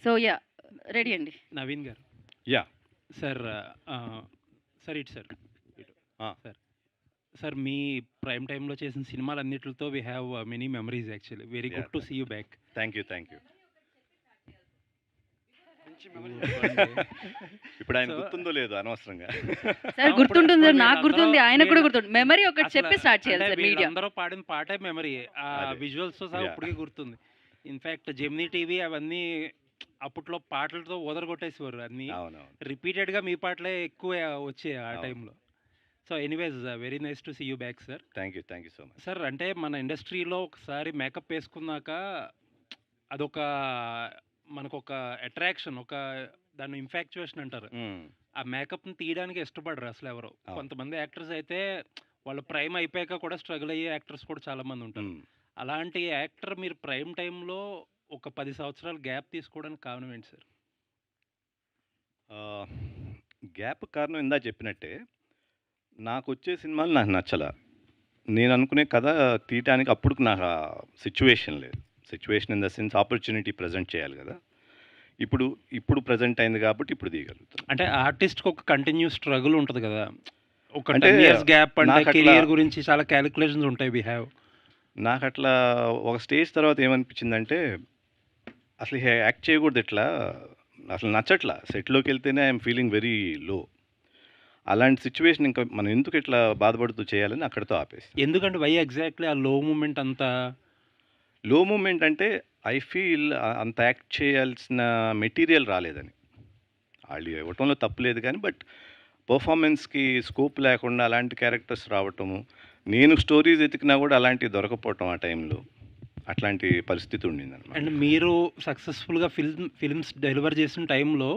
So yeah ready అండి. నవీన్ గారు. Ya sir sir ఇటు సార్ సార్ సార్ మీ ప్రైమ్ టైంలో చేసిన సినిమాలన్నిటితో we have many memories actually. Very good to see you back. Thank you. ఇప్పుడు ఆయన గుర్తుందో లేదో అనవసరంగా. సార్ గుర్తుంటుంది సార్, నాకు గుర్తుంది, ఆయన కూడా గుర్తుంది. మెమరీ ఒకటి చెప్పి స్టార్ట్ చేయాలి సార్. మీడియా అందరూ పాడిన పాటే మెమరీ, ఆ విజువల్స్ తో సహా ఇప్పటికే గుర్తుంది. ఇన్ఫాక్ట్ జెమినీ టీవీ అవన్నీ అప్పట్లో పాటలతో ఓదరగొట్టేసేవారు. అన్ని రిపీటెడ్ గా మీ పాటలే ఎక్కువ వచ్చాయి ఆ టైంలో. So anyways very nice to see you back sir. Thank you so much sir. అంటే మన ఇండస్ట్రీలో ఒకసారి మేకప్ వేసుకున్నాక అదొక మనకు ఒక అట్రాక్షన్, ఒక దాన్ని ఇన్ఫాక్చుయేషన్ అంటారు. ఆ మేకప్ని తీయడానికి ఇష్టపడరు అసలు ఎవరు. కొంతమంది యాక్టర్స్ అయితే వాళ్ళ ప్రైమ్ అయిపోయాక కూడా స్ట్రగుల్ అయ్యే యాక్టర్స్ కూడా చాలా మంది ఉంటారు. అలాంటి యాక్టర్ మీరు ప్రైమ్ టైంలో ఒక 10 సంవత్సరాలు గ్యాప్ తీసుకోవడానికి కారణం ఏంటి సార్? గ్యాప్ కారణం ఇందా చెప్పినట్టే, నాకు వచ్చే సినిమాలు నాకు నచ్చల. నేను అనుకునే కథ తీయటానికి అప్పుడు నాకు సిచ్యువేషన్ లేదు. Situation in the sense opportunity present చేయాలి కదా. ఇప్పుడు ప్రజెంట్ అయింది కాబట్టి ఇప్పుడు తీయగలుగుతాను. అంటే ఆర్టిస్ట్కి ఒక కంటిన్యూ స్ట్రగుల్ ఉంటుంది కదా, ఒక 10 years గ్యాప్ అంటే కెరియర్ గురించి చాలా క్యాలిక్యులేషన్స్ ఉంటాయి. We have. నాకు అట్లా ఒక స్టేజ్ తర్వాత ఏమనిపించిందంటే అసలు యాక్ట్ చేయకూడదు, ఇట్లా అసలు నచ్చట్లా. సెట్లోకి వెళ్తేనే ఐఎమ్ ఫీలింగ్ వెరీ లో. అలాంటి సిచ్యువేషన్ ఇంకా మనం ఎందుకు ఇట్లా బాధపడుతూ చేయాలని అక్కడితో ఆపేసి. ఎందుకంటే వై ఎగ్జాక్ట్లీ ఆ లో మూమెంట్ అంతా? లో మూమెంట్ అంటే ఐ ఫీల్ అంత యాక్ట్ చేయాల్సిన మెటీరియల్ రాలేదని. వాళ్ళు ఇవ్వటంలో తప్పులేదు కానీ బట్ పర్ఫార్మెన్స్కి స్కోప్ లేకుండా అలాంటి క్యారెక్టర్స్ రావటము, నేను స్టోరీస్ ఎతికినా కూడా అలాంటివి దొరకపోవటం ఆ టైంలో, అట్లాంటి పరిస్థితి ఉండింది అనమాట. అండ్ మీరు సక్సెస్ఫుల్గా ఫిల్మ్స్ డెలివర్ చేసిన టైంలో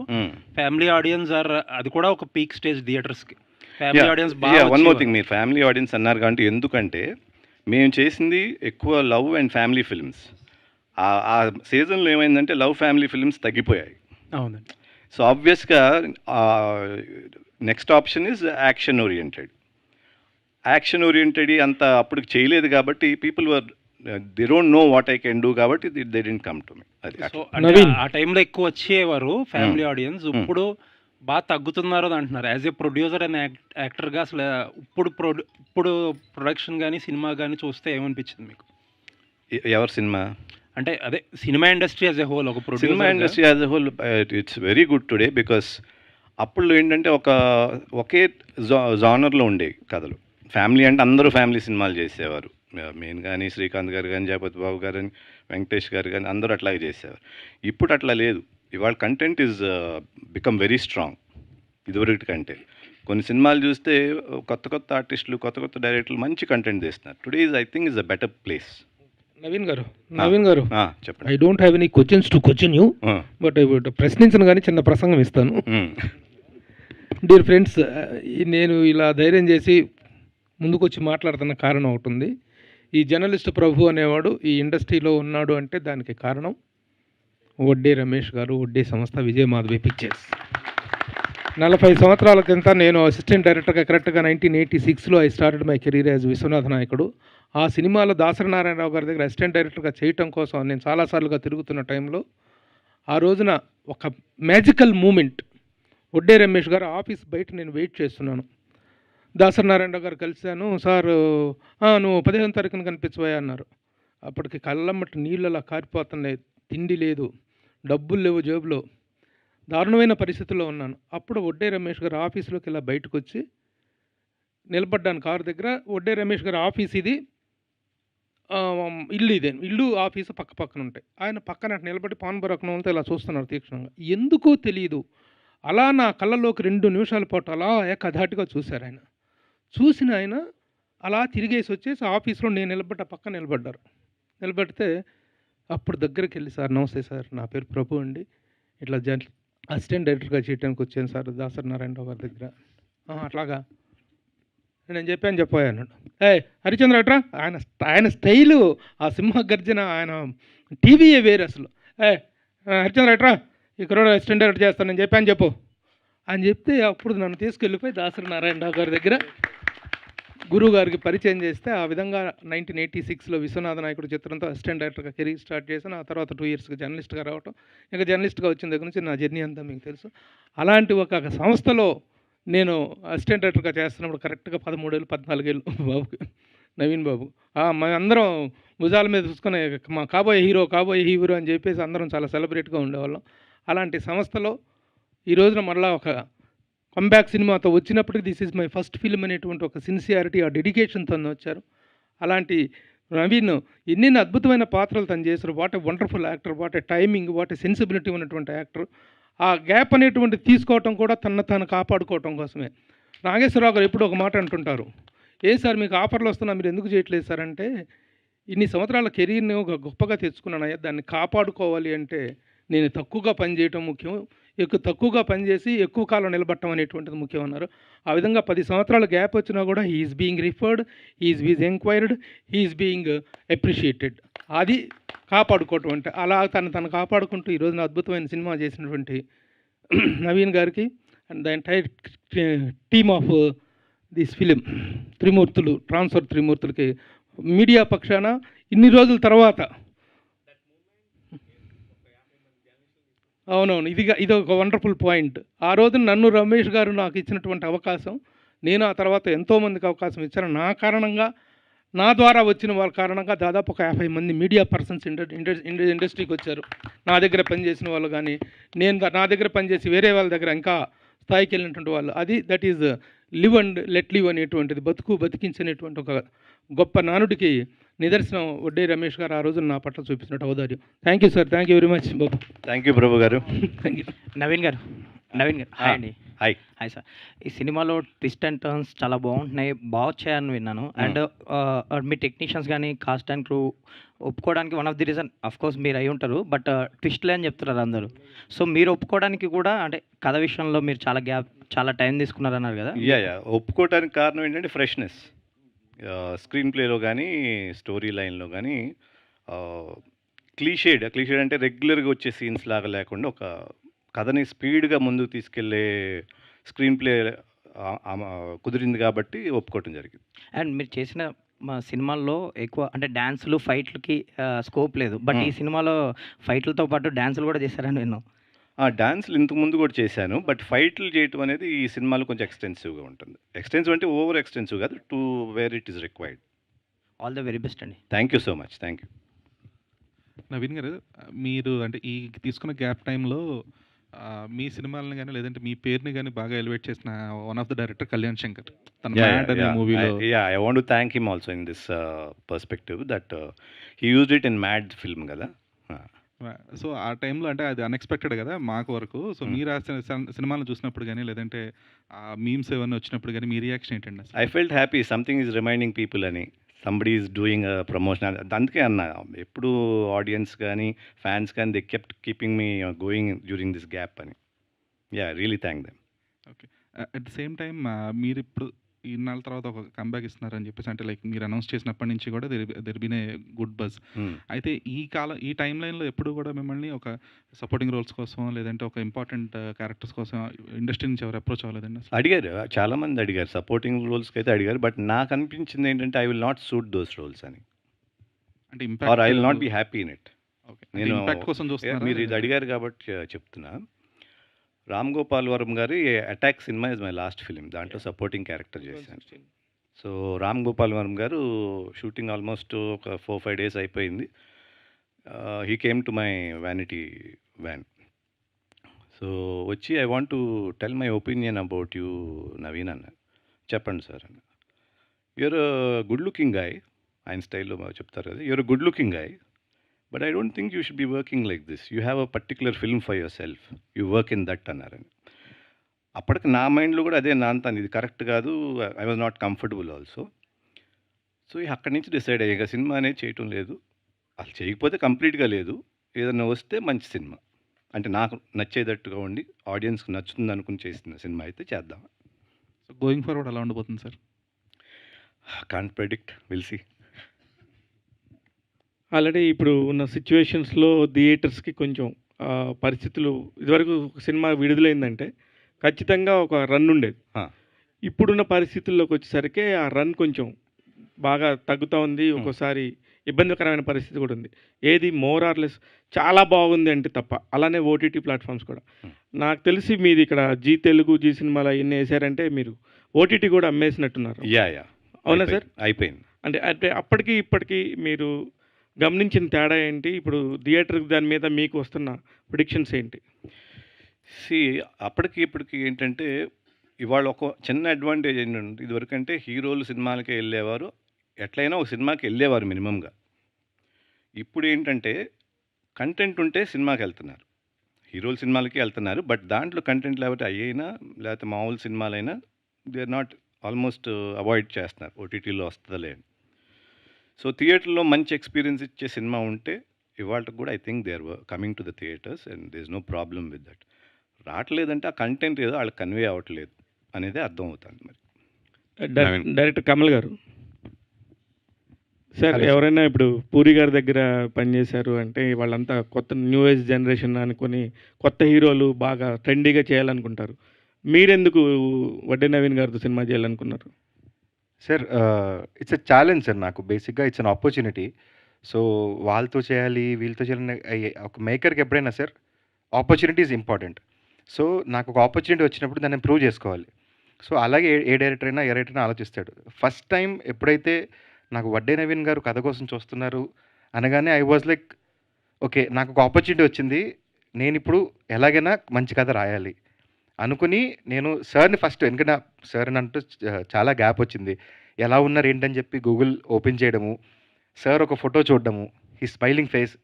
ఫ్యామిలీ ఆడియన్స్ అది కూడా ఒక పీక్ స్టేజ్ థియేటర్స్కి. Family audience one more thing, మీరు ఫ్యామిలీ ఆడియన్స్ అన్నారు కాబట్టి, ఎందుకంటే మేము చేసింది ఎక్కువ లవ్ అండ్ ఫ్యామిలీ ఫిల్మ్స్. ఆ సీజన్లో ఏమైందంటే లవ్ ఫ్యామిలీ ఫిల్మ్స్ తగ్గిపోయాయి. అవునండి. సో ఆబ్వియస్గా next option is action oriented. Action oriented అంత అప్పుడు చేయలేదు కాబట్టి people were they don't know what I can do కాబట్టి they didn't come to me. అది ఆ టైంలో ఎక్కువ వచ్చేవారు ఫ్యామిలీ ఆడియన్స్. ఇప్పుడు బాగా తగ్గుతున్నారు అంటున్నారు. యాజ్ ఏ ప్రొడ్యూసర్ అండ్ యాక్టర్గా అసలు ఇప్పుడు ప్రొడక్షన్ కానీ సినిమా కానీ చూస్తే ఏమనిపించింది మీకు? ఎవరి సినిమా అంటే అదే cinema industry as a whole, ఒక cinema industry as a whole it's very good today. Because అప్పుడు ఏంటంటే ఒకే జానర్లో ఉండే కథలు. ఫ్యామిలీ అంటే అందరూ ఫ్యామిలీ సినిమాలు చేసేవారు. మెయిన్ కానీ శ్రీకాంత్ గారు కానీ, జయపతి బాబు గారు కానీ, వెంకటేష్ గారు కానీ అందరూ అట్లాగే చేసేవారు. ఇప్పుడు అట్లా లేదు. ఇవాళ content is become very strong ఇదివరకటి కంటే. కొన్ని సినిమాలు చూస్తే కొత్త ఆర్టిస్టులు, కొత్త డైరెక్టర్లు మంచి కంటెంట్ చేస్తున్నారు. Today is I think is a better place. Naveen గారు చెప్పండి. I don't have any questions to question you, but ప్రశ్నించను కానీ చిన్న ప్రసంగం ఇస్తాను. డియర్ ఫ్రెండ్స్, నేను ఇలా ధైర్యం చేసి ముందుకొచ్చి మాట్లాడుతున్న కారణం ఒకటి ఉంది. ఈ జర్నలిస్ట్ ప్రభు అనేవాడు ఈ ఇండస్ట్రీలో ఉన్నాడు అంటే దానికి కారణం వడ్డే రమేష్ గారు, వడ్డే సంస్థ, విజయ్ మాధవి పిక్చర్స్. 40 సంవత్సరాల కింద నేను అసిస్టెంట్ డైరెక్టర్గా కరెక్ట్గా 1986లో I started my career as Viswanatha Nayakudu. ఆ సినిమాలో దాసరి నారాయణరావు గారి దగ్గర అసిస్టెంట్ డైరెక్టర్గా చేయటం కోసం నేను చాలాసార్లుగా తిరుగుతున్న టైంలో ఆ రోజున ఒక మ్యాజికల్ మూమెంట్. వడ్డే రమేష్ గారు ఆఫీస్ బయట నేను వెయిట్ చేస్తున్నాను. దాసరి నారాయణరావు గారు కలిశాను. సార్ నువ్వు 15వ తారీఖున కనిపించబోయా అన్నారు. అప్పటికి కళ్ళమ్మటి నీళ్ళలా కారిపోతున్నాయి. తిండి లేదు, డబ్బులు లేవు జేబులో, దారుణమైన పరిస్థితుల్లో ఉన్నాను. అప్పుడు వడ్డే రమేష్ గారు ఆఫీసులోకి ఇలా బయటకు వచ్చి నిలబడ్డాను కారు దగ్గర. వడ్డే రమేష్ గారు ఆఫీస్ ఇది, ఇల్లు ఆఫీసు పక్కన ఉంటాయి. ఆయన పక్కన నిలబడి పాన్ బరకనంతో ఇలా చూస్తున్నారు తీక్షణంగా. ఎందుకో తెలియదు, అలా నా కళ్ళలోకి 2 నిమిషాల పాటు అలా ఏకధాటిగా చూశారు. ఆయన చూసిన ఆయన అలా తిరిగేసి వచ్చేసి ఆఫీస్లో నేను పక్కన నిలబడ్డారు. నిలబడితే అప్పుడు దగ్గరికి వెళ్ళి, సార్ నమస్తే సార్, నా పేరు ప్రభు అండి, ఇట్లా అసిస్టెంట్ డైరెక్టర్గా చేయడానికి వచ్చాను సార్ దాసరి నారాయణరావు గారి దగ్గర. అట్లాగా నేను చెప్పాను. హరిచంద్ర అట్రా, ఆయన స్టైలు, ఆ సింహ గర్జన, ఆయన టీవీయే వేరు అసలు. హరిచంద్ర అట్రా, ఇక్కడ అసిస్టెంట్ డైరెక్టర్ చేస్తాను నేను చెప్పు అని చెప్తే అప్పుడు నన్ను తీసుకెళ్ళిపోయి దాసరి నారాయణరావు గారి దగ్గర గురువు గారికి పరిచయం చేస్తే ఆ విధంగా 1986లో విశ్వనాథ నాయకుడు చిత్రంతో అసిస్టెంట్ డైరెక్టర్గా కెరీర్ స్టార్ట్ చేశాను. ఆ తర్వాత 2 ఇయర్స్గా జర్నలిస్ట్గా రావటం, ఇక జర్నలిస్ట్గా వచ్చిన దగ్గర నుంచి నా జర్నీ అంతా మీకు తెలుసు. అలాంటి ఒక సంస్థలో నేను అసిస్టెంట్ డైరెక్టర్గా చేస్తున్నప్పుడు కరెక్ట్గా 13 ఏళ్ళు 14 ఏళ్ళు బాబుకి, నవీన్ బాబు. అందరం భుజాల మీద చూసుకొని మా కాబోయే హీరో అని చెప్పేసి అందరం చాలా సెలబ్రేట్గా ఉండేవాళ్ళం. అలాంటి సంస్థలో ఈ రోజున మళ్ళీ ఒక కంబ్యాక్ సినిమాతో వచ్చినప్పటికీ this is my first film అనేటువంటి ఒక సిన్సియారిటీ, ఆ డెడికేషన్తో వచ్చారు. అలాంటి నవీన్ ఎన్నెన్ని అద్భుతమైన పాత్రలు తను చేశారు. What a wonderful actor, what a timing, what a sensibility ఉన్నటువంటి యాక్టర్. ఆ గ్యాప్ అనేటువంటి తీసుకోవటం కూడా తాను కాపాడుకోవటం కోసమే. నాగేశ్వరరావు గారు ఎప్పుడు ఒక మాట అంటుంటారు, సార్ మీకు ఆఫర్లు వస్తున్నా మీరు ఎందుకు చేయట్లేదు సార్ అంటే, ఇన్ని సంవత్సరాల కెరీర్ని ఒక గొప్పగా తెచ్చుకున్నానయ్యా, దాన్ని కాపాడుకోవాలి అంటే నేను తక్కువగా పనిచేయటం ముఖ్యం, తక్కువగా పనిచేసి ఎక్కువ కాలం నిలబడటం అనేటువంటిది ముఖ్యం అన్నారు. ఆ విధంగా 10 సంవత్సరాల గ్యాప్ వచ్చినా కూడా he's being referred, he's enquired, he's being appreciated. అది కాపాడుకోవటం అంటే. అలా తను కాపాడుకుంటూ ఈరోజు అద్భుతమైన సినిమా చేసినటువంటి నవీన్ గారికి and the entire team of this film transfer త్రిమూర్తులకి మీడియా పక్షాన ఇన్ని రోజుల తర్వాత, అవునవును, ఇది ఒక వండర్ఫుల్ పాయింట్. ఆ రోజున నన్ను రమేష్ గారు నాకు ఇచ్చినటువంటి అవకాశం, నేను ఆ తర్వాత ఎంతోమందికి అవకాశం ఇచ్చాను. నా ద్వారా వచ్చిన వాళ్ళ కారణంగా దాదాపు ఒక 50 మంది మీడియా పర్సన్స్ ఇండస్ట్రీకి వచ్చారు. నా దగ్గర పనిచేసిన వాళ్ళు కానీ, నా దగ్గర పనిచేసి వేరే వాళ్ళ దగ్గర ఇంకా స్థాయికి వెళ్ళినటువంటి వాళ్ళు. That is live and let live అనేటువంటిది, బతికించినటువంటి ఒక గొప్ప నానుడికి నిదర్శనం వడ్డే రమేష్ గారు ఆ రోజు నా పట్ల చూపించినట్టు ఔదార్యం. Thank you sir, thank you very much బాబు. థ్యాంక్ యూ ప్రభు గారు. Thank you. నవీన్ గారు హాయ్ అండి. Hi sir. ఈ సినిమాలో ట్విస్ట్ అండ్ టర్న్స్ చాలా బాగుంటున్నాయి, బాగా వచ్చాయని విన్నాను. అండ్ మీ టెక్నీషియన్స్ కానీ కాస్ట్ అండ్ క్రూ ఒప్పుకోవడానికి one of the reason of course మీరు అయి ఉంటారు, బట్ ట్విస్ట్లే అని చెప్తున్నారు అందరూ. సో మీరు ఒప్పుకోవడానికి కూడా అంటే కథ విషయంలో మీరు చాలా టైం తీసుకున్నారు అన్నారు కదా. ఒప్పుకోవడానికి కారణం ఏంటంటే ఫ్రెష్నెస్. స్క్రీన్ ప్లేలో కానీ స్టోరీ లైన్లో కానీ క్లీషేడ్ అంటే రెగ్యులర్గా వచ్చే సీన్స్ లాగా లేకుండా ఒక కథని స్పీడ్గా ముందుకు తీసుకెళ్లే స్క్రీన్ ప్లే కుదిరింది కాబట్టి ఒప్పుకోవటం జరిగింది. అండ్ మీరు చేసిన మా సినిమాల్లో ఎక్కువ అంటే డ్యాన్సులు ఫైట్లకి స్కోప్ లేదు, బట్ ఈ సినిమాలో ఫైట్లతో పాటు డ్యాన్సులు కూడా చేశారని విన్నాను. డాన్సులు ఇంతకు ముందు కూడా చేశాను, బట్ ఫైట్లు చేయటం అనేది ఈ సినిమాలో కొంచెం ఎక్స్టెన్సివ్గా ఉంటుంది. ఎక్స్టెన్సివ్ అంటే ఓవర్ ఎక్స్టెన్సివ్ కాదు, to where it is required. All the very best అండి. Thank you so much. Thank you. Naveen గారు, మీరు అంటే ఈ తీసుకున్న గ్యాప్ టైంలో మీ సినిమాలను కానీ లేదంటే మీ పేరుని కానీ బాగా ఎలివేట్ చేసిన one of the director Kalyan Shankar. తన మ్యాడ్ అనే మూవీలో I want to thank him also in this perspective that he used it in mad film కదా. సో ఆ టైంలో అంటే అది అన్ఎక్స్పెక్టెడ్ కదా మాకు వరకు. సో మీరు ఆ సినిమాలను చూసినప్పుడు కానీ లేదంటే ఆ మీమ్స్ ఏమైనా వచ్చినప్పుడు కానీ మీ రియాక్షన్ ఏంటండి? I felt happy, something is reminding people అని, సంబడీ ఈజ్ డూయింగ్ ప్రమోషన్. అందుకే అన్న ఎప్పుడు ఆడియన్స్ కానీ ఫ్యాన్స్ కానీ they kept keeping me going during this gap అని. Really thank them. Okay. At the same time మీరు ఇప్పుడు ఇన్నాళ్ళ తర్వాత ఒక కంబ్యాక్ ఇస్తున్నారని చెప్పేసి అంటే లైక్ మీరు అనౌన్స్ చేసినప్పటి నుంచి కూడా there been a good buzz. అయితే ఈ టైం లైన్లో ఎప్పుడు కూడా మిమ్మల్ని ఒక సపోర్టింగ్ రోల్స్ కోసం లేదంటే ఒక ఇంపార్టెంట్ క్యారెక్టర్స్ కోసం ఇండస్ట్రీ నుంచి ఎవరు అప్రోచ్ అవ్వలేదండి? అడిగారు, చాలామంది అడిగారు, సపోర్టింగ్ రోల్స్కి అయితే అడిగారు. బట్ నాకు అనిపించింది ఏంటంటే I will not suit those roles అని, అంటే or I will not be happy in it. నేను ఇంపాక్ట్ కోసం చూస్తున్నాను. మీరు ఇది అడిగారు కాబట్టి చెప్తున్నా. రామ్ గోపాల్ వర్మ గారి attack cinema is my last film, దాంట్లో సపోర్టింగ్ క్యారెక్టర్ చేశాను. సో రామ్ గోపాల్ వర్మ గారు షూటింగ్ ఆల్మోస్ట్ ఒక 4-5 days అయిపోయింది. He came to my vanity van. So వచ్చి I want to tell my opinion about you Naveen అన్నారు. చెప్పండి సార్ అన్న. యూఆర్ గుడ్ లుకింగ్ గాయ్, ఆయన స్టైల్లో చెప్తారు కదా, you're good looking guy, but I don't think you should be working like this. You have a particular film for your self, you work in that అన్నారని. అప్పటికి నా మైండ్లో కూడా అదే నాంతాను, ఇది కరెక్ట్ కాదు, I was not comfortable also. So అక్కడి నుంచి డిసైడ్ అయ్యాక సినిమా అనేది చేయటం లేదు, అసలు చేయకపోతే కంప్లీట్గా లేదు, ఏదైనా వస్తే మంచి సినిమా అంటే నాకు నచ్చేటట్టుగా ఉండి ఆడియన్స్కి నచ్చుతుంది అనుకుని చేసిన సినిమా అయితే చేద్దాం. సో గోయింగ్ ఫార్వర్డ్ అలా ఉండబోతుంది sir? Can't predict, will see. Already ఇప్పుడు ఉన్న సిచ్యువేషన్స్లో థియేటర్స్కి కొంచెం పరిస్థితులు, ఇదివరకు ఒక సినిమా విడుదలైందంటే ఖచ్చితంగా ఒక రన్ ఉండేది. ఇప్పుడున్న పరిస్థితుల్లోకి వచ్చేసరికి ఆ రన్ కొంచెం బాగా తగ్గుతూ ఉంది. ఒక్కోసారి ఇబ్బందికరమైన పరిస్థితి కూడా ఉంది. ఏది మోర్ ఆర్ లెస్ చాలా బాగుంది అంటే తప్ప. అలానే ఓటీటీ ప్లాట్ఫామ్స్ కూడా. నాకు తెలిసి మీది ఇక్కడ జీ తెలుగు, జీ సినిమాలు అవన్నీ వేసారంటే మీరు ఓటీటీ కూడా అమ్మేసినట్టున్నారు. యా అవునా సార్? అయిపోయింది. అంటే అంటే అప్పటికి ఇప్పటికి మీరు గమనించిన తేడా ఏంటి? ఇప్పుడు థియేటర్ దాని మీద మీకు వస్తున్న ప్రిడిక్షన్స్ ఏంటి? అప్పటికి ఇప్పటికి ఏంటంటే ఇవాళ ఒక చిన్న అడ్వాంటేజ్ ఏంటంటే ఇదివరకు అంటే హీరోలు సినిమాలకే వెళ్ళేవారు, ఎట్లయినా ఒక సినిమాకి వెళ్ళేవారు మినిమంగా. ఇప్పుడు ఏంటంటే కంటెంట్ ఉంటే సినిమాకి వెళ్తున్నారు, హీరోలు సినిమాలకి వెళ్తున్నారు. బట్ దాంట్లో కంటెంట్ లేకపోతే అయ్యినా లేకపోతే మామూలు సినిమాలైనా they are not almost avoid చేస్తున్నారు, ఓటీటీలో వస్తుందిలే అని. సో థియేటర్లో మంచి ఎక్స్పీరియన్స్ ఇచ్చే సినిమా ఉంటే ఇవాళకి కూడా I think they are coming to the theatres and they is no problem with that. రావట్లేదంటే ఆ కంటెంట్ ఏదో వాళ్ళకి కన్వే అవ్వట్లేదు అనేది అర్థం అవుతుంది. మరి డైరెక్టర్ కమల్ గారు సార్, ఎవరైనా ఇప్పుడు పూరి గారి దగ్గర పనిచేశారు అంటే వాళ్ళంతా కొత్త న్యూ ఏజ్ జనరేషన్ అనుకుని కొత్త హీరోలు బాగా ట్రెండీగా చేయాలనుకుంటారు. మీరెందుకు వడ్డే నవీన్ గారితో సినిమా చేయాలనుకున్నారు? Sir it's a challenge sir. నాకు బేసిక్గా ఇట్స్ అన్ ఆపర్చునిటీ. సో వాళ్ళతో చేయాలి వీళ్ళతో చేయాలని ఒక మేకర్కి ఎప్పుడైనా sir opportunity is important. So నాకు ఒక ఆపర్చునిటీ వచ్చినప్పుడు దాన్ని ప్రూవ్ చేసుకోవాలి. సో అలాగే ఏ డైరెక్టర్ అయినా ఆలోచిస్తాడు. ఫస్ట్ టైం ఎప్పుడైతే నాకు వడ్డే నవీన్ గారు కథ కోసం చూస్తున్నారు అనగానే ఐ వాజ్ లైక్ ఓకే, నాకు ఒక ఆపర్చునిటీ వచ్చింది, నేను ఇప్పుడు ఎలాగైనా మంచి కథ రాయాలి అనుకుని నేను సార్ని ఫస్ట్, ఎందుకంటే సార్ అంటూ చాలా గ్యాప్ వచ్చింది, ఎలా ఉన్నారు ఏంటని చెప్పి గూగుల్ ఓపెన్ చేయడము, సార్ ఒక ఫోటో చూడడము, ఈ స్మైలింగ్ ఫేస్,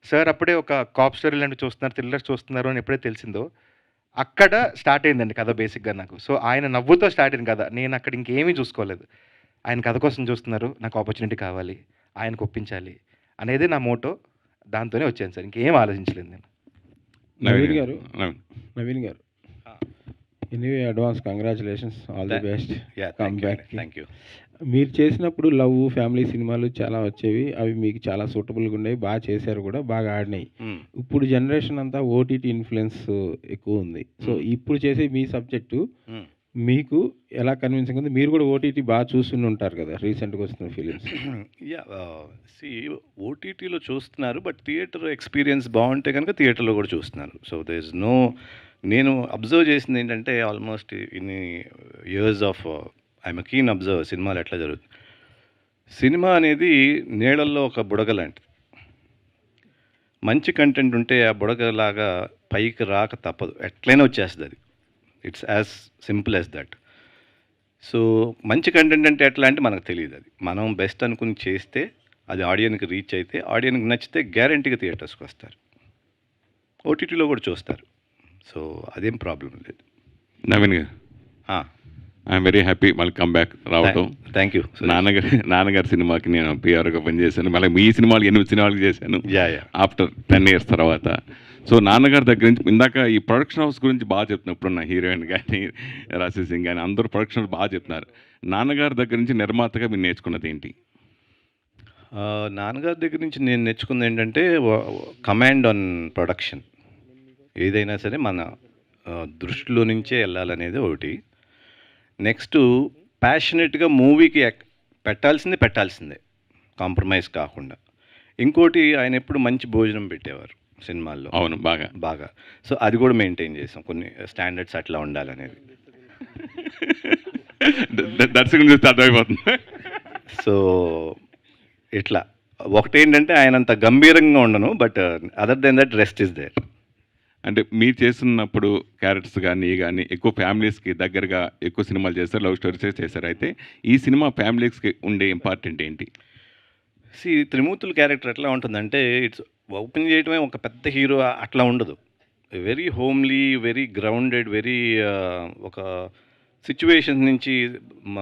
సార్ అప్పుడే ఒక కాప్ స్టోరీ లాంటివి చూస్తున్నారు, థ్రిల్లర్స్ చూస్తున్నారు అని ఎప్పుడైతే తెలిసిందో అక్కడ స్టార్ట్ అయిందండి కథ బేసిక్గా నాకు. సో ఆయన నవ్వుతో స్టార్ట్ అయింది కథ. నేను అక్కడ ఇంకేమీ చూసుకోలేదు. ఆయన కథ కోసం చూస్తున్నారు, నాకు ఆపర్చునిటీ కావాలి, ఆయనకు ఒప్పించాలి అనేది నా మోటో. దాంతోనే వచ్చాను సార్, ఇంకేం ఆలోచించలేదు నేను. నవీన్ గారు anyway advance congratulations, all the best, come back. Thank you. మీరు చేసినప్పుడు లవ్ ఫ్యామిలీ సినిమాలు చాలా వచ్చేవి, అవి మీకు చాలా సూటబుల్గా ఉండేవి, బాగా చేశారు కూడా, బాగా ఆడినాయి. ఇప్పుడు జనరేషన్ అంతా ఓటీటీ ఇన్ఫ్లుయెన్స్ ఎక్కువ ఉంది. సో ఇప్పుడు చేసే మీ సబ్జెక్టు మీకు ఎలా కన్విన్సింగ్ ఉంది? మీరు కూడా ఓటీటీ బాగా చూస్తూనే ఉంటారు కదా రీసెంట్గా వస్తున్న ఫిలిమ్స్. ఓటీటీలో చూస్తున్నారు, బట్ థియేటర్ ఎక్స్పీరియన్స్ బాగుంటే కనుక థియేటర్లో కూడా చూస్తున్నారు. సో దేర్ ఇస్ నో, నేను అబ్జర్వ్ చేసింది ఏంటంటే almost in years of I'm keen observe సినిమాలు ఎట్లా జరుగుతుంది. సినిమా అనేది నీళ్ళల్లో ఒక బుడగ లాంటిది. మంచి కంటెంట్ ఉంటే ఆ బుడగలాగా పైకి రాక తప్పదు, ఎట్లయినా వచ్చేస్తుంది అది. It's as simple as that. So మంచి కంటెంట్ అంటే ఎట్లా అంటే మనకు తెలియదు. అది మనం బెస్ట్ అనుకుని చేస్తే అది ఆడియన్కి రీచ్ అయితే, ఆడియన్కి నచ్చితే గ్యారంటీగా థియేటర్స్కి వస్తారు, ఓటీటీలో కూడా చూస్తారు. సో అదేం ప్రాబ్లం లేదు. నవీన్ గారు, ఐఎమ్ వెరీ హ్యాపీ మళ్ళీ కమ్ బ్యాక్ రావటం. Thank you. నాన్నగారి సినిమాకి నేను పిఆర్గా పనిచేశాను, మళ్ళీ మీ సినిమాలు 8 సినిమాలు చేశాను ఆఫ్టర్ 10 years తర్వాత. సో నాన్నగారి దగ్గర నుంచి ఇందాక ఈ ప్రొడక్షన్ హౌస్ గురించి బాగా చెప్తున్నారు. ఇప్పుడు నా హీరోయిన్ కానీ రాశి సింగ్ కానీ అందరూ ప్రొడక్షన్ హౌస్ బాగా చెప్తున్నారు. నాన్నగారి దగ్గర నుంచి నిర్మాతగా మీరు నేర్చుకున్నది ఏంటి? నాన్నగారి దగ్గర నుంచి నేను నేర్చుకుంది ఏంటంటే కమాండ్ ఆన్ ప్రొడక్షన్. ఏదైనా సరే మన దృష్టిలో నుంచే వెళ్ళాలనేది ఒకటి. నెక్స్ట్ ప్యాషనెట్గా మూవీకి పెట్టాల్సిందే కాంప్రమైజ్ కాకుండా. ఇంకోటి ఆయన ఎప్పుడు మంచి భోజనం పెట్టేవారు సినిమాల్లో. అవును, బాగా. సో అది కూడా మెయింటైన్ చేసాం, కొన్ని స్టాండర్డ్స్ అట్లా ఉండాలనేది. దర్శకుని చూస్తే అర్థమైపోతుంది. సో ఇట్లా ఒకటేంటంటే ఆయన అంత గంభీరంగా ఉండను, but other than that rest is there. అంటే మీరు చేస్తున్నప్పుడు క్యారెక్టర్స్ కానీ ఎక్కువ ఫ్యామిలీస్కి దగ్గరగా ఎక్కువ సినిమాలు చేస్తారు, లవ్ స్టోరీస్ చేశారు. అయితే ఈ సినిమా ఫ్యామిలీస్కి ఉండే ఇంపార్టెంట్ ఏంటి? త్రిమూర్తుల క్యారెక్టర్ ఎట్లా ఉంటుందంటే ఇట్స్ ఓపెన్ చేయటమే ఒక పెద్ద హీరో అట్లా ఉండదు. Very homely, very grounded, very ఒక సిచ్యువేషన్ నుంచి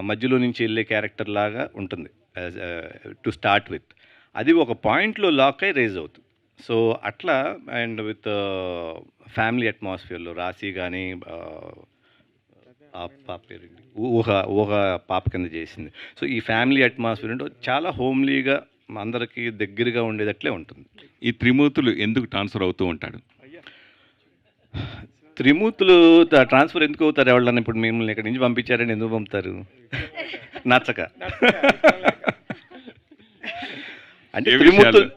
మధ్యలో నుంచి వెళ్ళే క్యారెక్టర్ లాగా ఉంటుంది టు స్టార్ట్ విత్. అది ఒక పాయింట్లో లాక్ అయి రేజ్ అవుతుంది. సో అట్లా అండ్ విత్ ఫ్యామిలీ అట్మాస్ఫియర్లో రాశి కానీ పాప పేరు ఊహ పాప కింద చేసింది. సో ఈ ఫ్యామిలీ అట్మాస్ఫియర్ అంటే చాలా హోమ్లీగా అందరికీ దగ్గరగా ఉండేటట్లే ఉంటుంది. ఈ త్రిమూర్తులు ఎందుకు ట్రాన్స్ఫర్ అవుతూ ఉంటాడు? త్రిమూర్తులు ట్రాన్స్ఫర్ ఎందుకు అవుతారు ఎవరన్నా? ఇప్పుడు మిమ్మల్ని ఇక్కడి నుంచి పంపించారని ఎందుకు పంపుతారు? నచ్చక. అంటే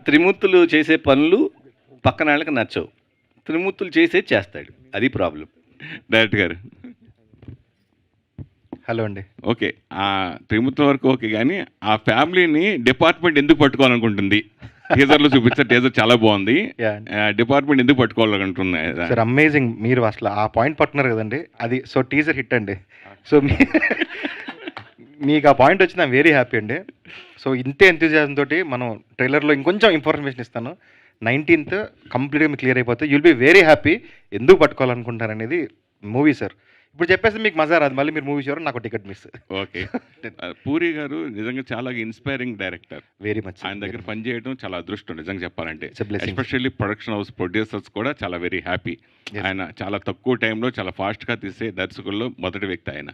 త్రిమూర్తులు చేసే పనులు పక్కన వాళ్ళకి నచ్చవు, త్రిమూర్తులు చేసేది చేస్తాడు, అది ప్రాబ్లం. డైరెక్టర్ గారు హలో అండి. ఓకే, ఆ త్రిమూర్తుల వరకు ఓకే, కానీ ఆ ఫ్యామిలీని డిపార్ట్మెంట్ ఎందుకు పట్టుకోవాలనుకుంటుంది? టీజర్లో చూపించే టీజర్ చాలా బాగుంది, డిపార్ట్మెంట్ ఎందుకు పట్టుకోవాలనుకుంటున్నాయి? సార్ అమేజింగ్, మీరు అసలు ఆ పాయింట్ పట్టున్నారు కదండి, అది సో టీజర్ హిట్ అండి. సో మీకు ఆ పాయింట్ వచ్చింది, ఐమ్ వెరీ హ్యాపీ అండి. సో ఇంతే ఎంతూజియాజం తోటి మనం ట్రైలర్లో ఇంకొంచెం ఇన్ఫర్మేషన్ ఇస్తాను. 19th కంప్లీట్గా మీకు క్లియర్ అయిపోతే యుల్ బి వెరీ హ్యాపీ. ఎందుకు పట్టుకోవాలనుకుంటారు అనేది మూవీ సార్. ఇప్పుడు చెప్పేసి మీకు మజా రాదు, మళ్ళీ మీరు మూవీ చూడాలి, నాకు టికెట్ మిస్. ఓకే. పూరి గారు నిజంగా చాలా ఇన్స్పైరింగ్ డైరెక్టర్, వెరీ మచ్. ఆయన దగ్గర పనిచేయడం చాలా అదృష్టం నిజంగా చెప్పాలంటే. ఎస్పెషల్లీ ప్రొడక్షన్ హౌస్ ప్రొడ్యూసర్స్ కూడా చాలా వెరీ హ్యాపీ. ఆయన చాలా తక్కువ టైంలో చాలా ఫాస్ట్గా తీసే దర్శకుల్లో మొదటి వ్యక్తి ఆయన.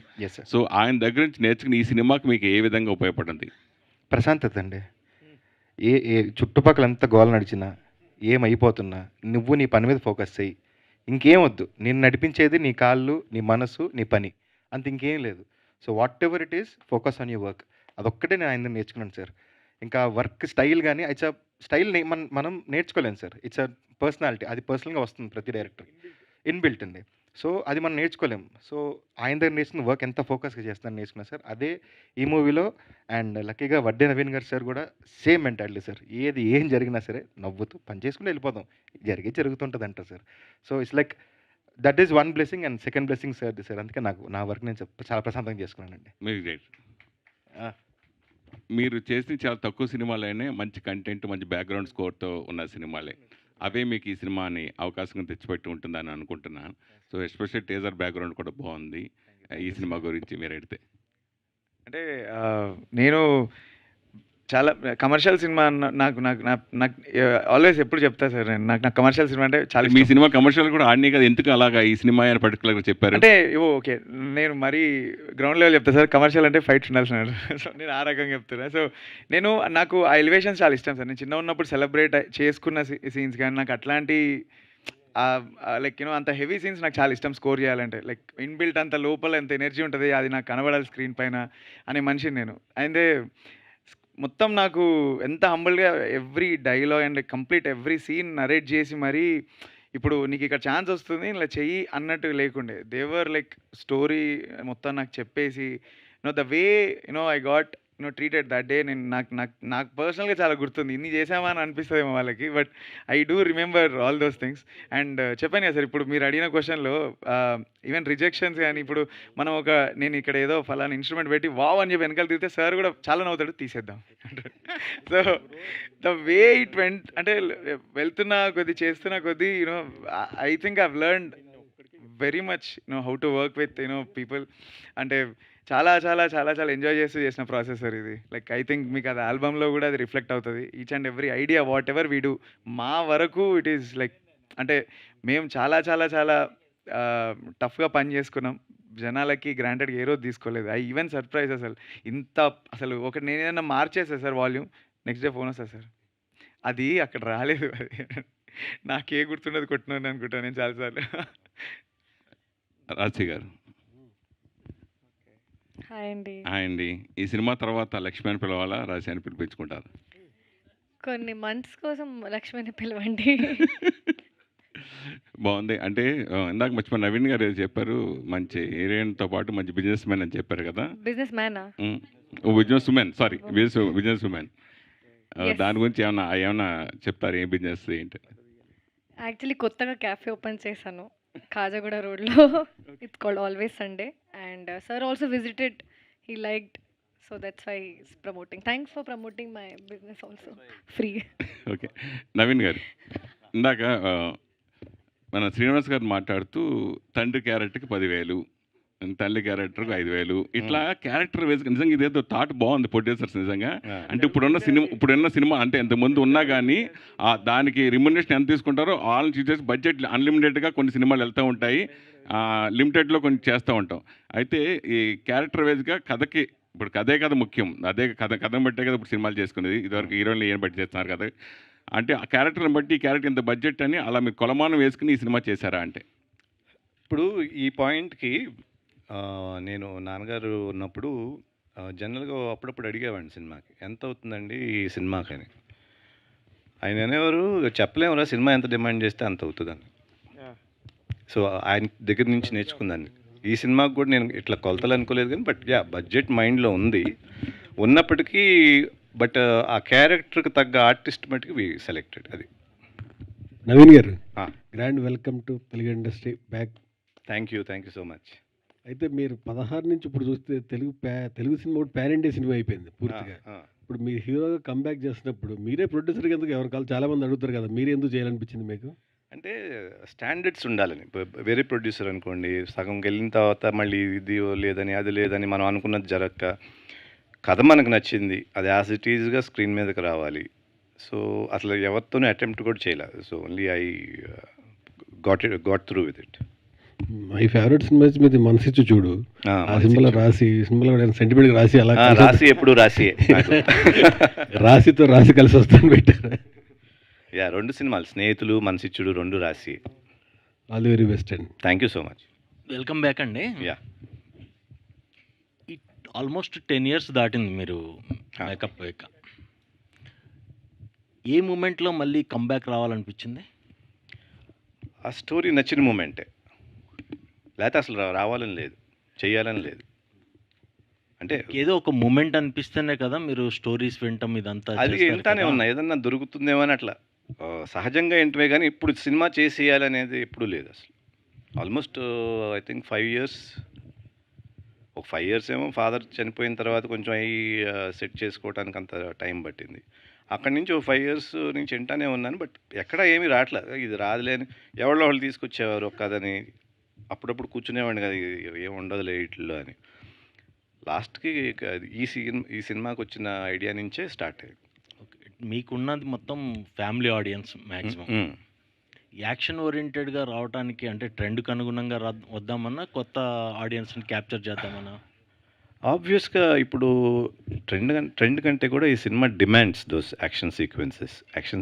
సో ఆయన దగ్గర నుంచి నేర్చుకుని ఈ సినిమాకి మీకు ఏ విధంగా ఉపయోగపడింది? ప్రశాంతత అండి. ఏ చుట్టుపక్కల ఎంత గోల నడిచినా, ఏమైపోతున్నా, నువ్వు నీ పని మీద ఫోకస్ చెయ్యి, ఇంకేం వద్దు. నేను నడిపించేది నీ కాళ్ళు, నీ మనసు, నీ పని, అంత ఇంకేం లేదు. So what ever it is, focus on your work. అదొక్కటే నేను ఆయన నేర్చుకున్నాను సార్. ఇంకా వర్క్ స్టైల్ కానీ, ఇట్స్ అ స్టైల్ మనం నేర్చుకోలేము సార్, ఇట్స్ అ పర్సనాలిటీ, అది పర్సనల్గా వస్తుంది ప్రతి డైరెక్టర్, ఇన్బిల్ట్ అండి. సో అది మనం నేర్చుకోలేము. సో ఆయన దగ్గర నేర్చుకున్న వర్క్ ఎంత ఫోకస్గా చేస్తాను నేర్చుకున్నాను సార్, అదే ఈ మూవీలో. అండ్ లక్కీగా వడ్డే నవీన్ గారు సార్ కూడా సేమ్ మెంటాలిటీ సార్. ఏం జరిగినా సరే నవ్వుతూ పని చేసుకుని వెళ్ళిపోతాం, జరుగుతుంటుంది అంటారు sir. So it's like that is one blessing. And second blessing sir sir అందుకే నాకు నా వర్క్ నేను చాలా ప్రశాంతంగా చేసుకున్నానండి. మీరు గ్రేట్. మీరు చేసిన చాలా తక్కువ సినిమాలైనా మంచి కంటెంట్, మంచి బ్యాక్గ్రౌండ్ స్కోర్తో ఉన్న సినిమాలే, అవే మీకు ఈ సినిమాని అవకాశంగా తెచ్చిపెట్టి ఉంటుందని అనుకుంటున్నాను. సో ఎస్పెషల్ టీజర్ బ్యాక్గ్రౌండ్ కూడా బాగుంది. ఈ సినిమా గురించి మీరు అడిగితే అంటే నేను చాలా కమర్షియల్ సినిమా నాకు నాకు నాకు ఆల్వేస్ ఎప్పుడు చెప్తా సార్, నాకు కమర్షియల్ సినిమా అంటే చాలా. మీ సినిమా కమర్షియల్ కూడా ఆడినాయి కదా, ఎందుకు అలాగా ఈ సినిమా అని పర్టికులర్గా చెప్పారు? అంటే ఓకే, నేను మరీ గ్రౌండ్ లెవెల్ చెప్తా సార్, కమర్షియల్ అంటే ఫైట్స్ ఉండాల్సిన. సో నేను ఆ రకంగా చెప్తున్నా. సో నాకు ఆ ఎలివేషన్స్ చాలా ఇష్టం సార్. నేను చిన్న ఉన్నప్పుడు సెలబ్రేట్ చేసుకున్న సీన్స్ కానీ, నాకు అట్లాంటి లైక్ అంత హెవీ సీన్స్ నాకు చాలా ఇష్టం స్కోర్ చేయాలంటే. లైక్ ఇన్బిల్ట్ అంత లోపల ఎంత ఎనర్జీ ఉంటుంది, అది నాకు కనబడాలి స్క్రీన్ పైన అనే మనిషిని నేను. అయితే మొత్తం నాకు ఎంత హంబుల్గా every dialogue and complete every scene narrate చేసి మరీ ఇప్పుడు నీకు ఇక్కడ ఛాన్స్ వస్తుంది ఇలా చెయ్యి అన్నట్టు లేకుండే, దేవర్ లైక్ స్టోరీ మొత్తం నాకు చెప్పేసి the way I got treated that day. నేను నాకు పర్సనల్గా చాలా గుర్తుంది. ఇన్ని చేసామా అని అనిపిస్తుందేమో వాళ్ళకి, but I do remember all those things. And చెప్పాను కదా సార్, ఇప్పుడు మీరు అడిగిన క్వశ్చన్లో ఈవెన్ రిజెక్షన్స్ కానీ, ఇప్పుడు మనం నేను ఇక్కడ ఏదో ఫలానా ఇన్స్ట్రుమెంట్ పెట్టి వావ్ అని చెప్పి వెనకాల తిరిగితే సార్ కూడా చాలా నవ్వుతాడు, తీసేద్దాం. So the way it went, అంటే వెళ్తున్నా కొద్దీ చేస్తున్న కొద్దీ I think I've learned very much how to work with people. అంటే చాలా చాలా చాలా చాలా ఎంజాయ్ చేస్తూ చేసిన ప్రాసెస్ సార్ ఇది. లైక్ ఐ థింక్ మీకు అది ఆల్బమ్లో కూడా అది రిఫ్లెక్ట్ అవుతుంది. Each and every idea what ever we do, మా వరకు ఇట్ ఈస్ లైక్, అంటే మేము చాలా చాలా చాలా టఫ్గా పని చేసుకున్నాం. జనాలకి గ్రాంటెడ్గా ఏ రోజు తీసుకోలేదు. ఐ ఈవెన్ సర్ప్రైజ్ అసలు నేను ఏదైనా మార్చేసా sir volume, next day phone వస్తా సార్, అది అక్కడ రాలేదు, అది నాకే గుర్తుండదు కొట్టినాను అనుకుంటాను నేను చాలాసార్లు. రాజీ గారు హాయ్ అండి. ఈ సినిమా తర్వాత లక్ష్మి అని పిలవాలా, రాజీ అని పిలిపించుకుంటారు? కొన్ని మంత్స్ కోసం లక్ష్మిని పిలవండి. బాగుంది. అంటే ఇందాక మర్చిపోయి నవీన్ గారు చెప్పారు, మంచి హీరోయిన్తో పాటు మంచి బిజినెస్ మ్యాన్ అని చెప్పారు కదా. బిజినెస్ మ్యానా? Business women, sorry business women. దాని గురించి ఏమన్నా చెప్తారు, ఏం బిజినెస్ ఏంటి? యాక్చువల్లీ కొత్తగా క్యాఫే ఓపెన్ చేశాను కాజాగూడ రోడ్లో. It's called always Sunday. And sir also visited, he liked, so that's why is promoting. Thanks for promoting my business also free. Okay, Naveen garu ఇందాక మన శ్రీనివాస్ గారు మాట్లాడుతూ తండ్రి క్యారెక్టర్కి 10,000, తల్లి క్యారెక్టర్కి 5,000, ఇట్లా క్యారెక్టర్ వేసుకు నిజంగా ఇదేదో థాట్ బాగుంది ప్రొడ్యూసర్స్ నిజంగా. అంటే ఇప్పుడున్న సినిమా అంటే ఎంతమంది ఉన్నా కానీ దానికి రిమ్యునరేషన్ ఎంత తీసుకుంటారో వాళ్ళని చూసేసి బడ్జెట్ అన్లిమిటెడ్గా కొన్ని సినిమాలు వెళ్తూ ఉంటాయి, లిమిటెడ్లో కొన్ని చేస్తూ ఉంటాం. అయితే ఈ క్యారెక్టర్ వైజ్గా కథకి ఇప్పుడు కథ ముఖ్యం, అదే కథను బట్టే కదా ఇప్పుడు సినిమాలు చేసుకునేది. ఇదివరకు హీరోయిన్లు ఏం బట్టి చేస్తున్నారు కదా, అంటే ఆ క్యారెక్టర్ని బట్టి ఈ క్యారెక్టర్ ఇంత బడ్జెట్ అని అలా మీరు కొలమానం వేసుకుని ఈ సినిమా చేశారా? అంటే ఇప్పుడు ఈ పాయింట్‌కి నేను నాన్నగారు ఉన్నప్పుడు జనరల్‌గా అప్పుడప్పుడు అడిగేవాడిని సినిమాకి. ఎంత అవుతుందండి ఈ సినిమాకని. ఆయన అనేవారు చెప్పలేమురా సినిమా ఎంత డిమాండ్ చేస్తే అంత అవుతదని. సో ఆయన దగ్గర నుంచి నేర్చుకున్నాను. ఈ సినిమాకి కూడా నేను ఇట్లా కొలతలు అనుకోలేదు కానీ బట్ బడ్జెట్ మైండ్‌లో ఉంది. ఉన్నప్పటికీ బట్ ఆ క్యారెక్టర్‌కి తగ్గ ఆర్టిస్ట్ మట్టుకు వి సెలెక్టెడ్ అది. నవీన్ గారు grand welcome to Telugu industry back. Thank you so much. అయితే మీరు 16 నుంచి ఇప్పుడు చూస్తే తెలుగు సినిమా కూడా పాన్ ఇండియా సినిమా అయిపోయింది పూర్తిగా. ఇప్పుడు మీరు హీరోగా కంబ్యాక్ చేసినప్పుడు మీరే ప్రొడ్యూసర్ ఎందుకు ఎవరు కాదు చాలామంది అడుగుతారు కదా, మీరు ఎందుకు చేయాలనిపించింది మీకు? అంటే స్టాండర్డ్స్ ఉండాలని. వేరే ప్రొడ్యూసర్ అనుకోండి సగంకి వెళ్ళిన తర్వాత మళ్ళీ ఇది లేదని అది లేదని మనం అనుకున్నది జరగక, కథ మనకు నచ్చింది అది యాజ్ ఇట్ ఈజ్గా స్క్రీన్ మీదకి రావాలి. సో అసలు ఎవరితోనూ అటెంప్ట్ కూడా చేయలేదు. So only I got through with it. My favourite cinema మీది మనసిచ్చు చూడు. ఆ సినిమాలో రాసి సినిమాలో సెంటిమెంట్ రాసి అలా రాసి ఎప్పుడు రాసి రాసితో రాసి కలిసి వస్తాను పెట్టారు. 2 సినిమాలు స్నేహితులు మనసిచ్చుడు 2 రాసి. ఆల్ ది వెరీ బెస్ట్ అండి. Thank you so much. Welcome back అండి. ఆల్మోస్ట్ 10 years దాటింది మీరు మేకప్ వేక. ఏ మూమెంట్లో మళ్ళీ కంబ్యాక్ రావాలనిపించింది? ఆ స్టోరీ నచ్చిన మూమెంటే, లేకపోతే అసలు రావాలని లేదు, చెయ్యాలని లేదు. అంటే ఏదో ఒక మూమెంట్ అనిపిస్తేనే కదా మీరు స్టోరీస్ వింటాం ఇదంతా. అది వింటానే ఉన్నా, ఏదన్నా దొరుకుతుందేమో అని అట్లా సహజంగా ఏంటమే కానీ ఇప్పుడు సినిమా చేసేయాలనేది ఎప్పుడూ లేదు అసలు. ఆల్మోస్ట్ ఐ థింక్ 5 years, ఒక 5 years ఏమో ఫాదర్ చనిపోయిన తర్వాత కొంచెం అవి సెట్ చేసుకోవడానికి అంత టైం పట్టింది. అక్కడి నుంచి ఒక 5 years నుంచి వింటానే ఉన్నాను. బట్ ఎక్కడ ఏమీ రావట్లేదు. ఇది రాదులేని ఎవరో వాళ్ళు తీసుకొచ్చేవారు ఒక కథని, అప్పుడప్పుడు కూర్చునేవాడిని కదా ఏం ఉండదులే వీటిల్లో అని. లాస్ట్కి ఈ సినిమాకి వచ్చిన ఐడియా నుంచే స్టార్ట్ అయ్యింది. మీకున్నది మొత్తం ఫ్యామిలీ ఆడియన్స్ మ్యాక్సిమం. యాక్షన్ ఓరియంటెడ్గా రావడానికి అంటే ట్రెండ్కి అనుగుణంగా వద్దామన్నా కొత్త ఆడియన్స్ని క్యాప్చర్ చేద్దామన్నా? ఆబ్వియస్గా ఇప్పుడు ట్రెండ్ కంటే కూడా ఈ cinema demands those action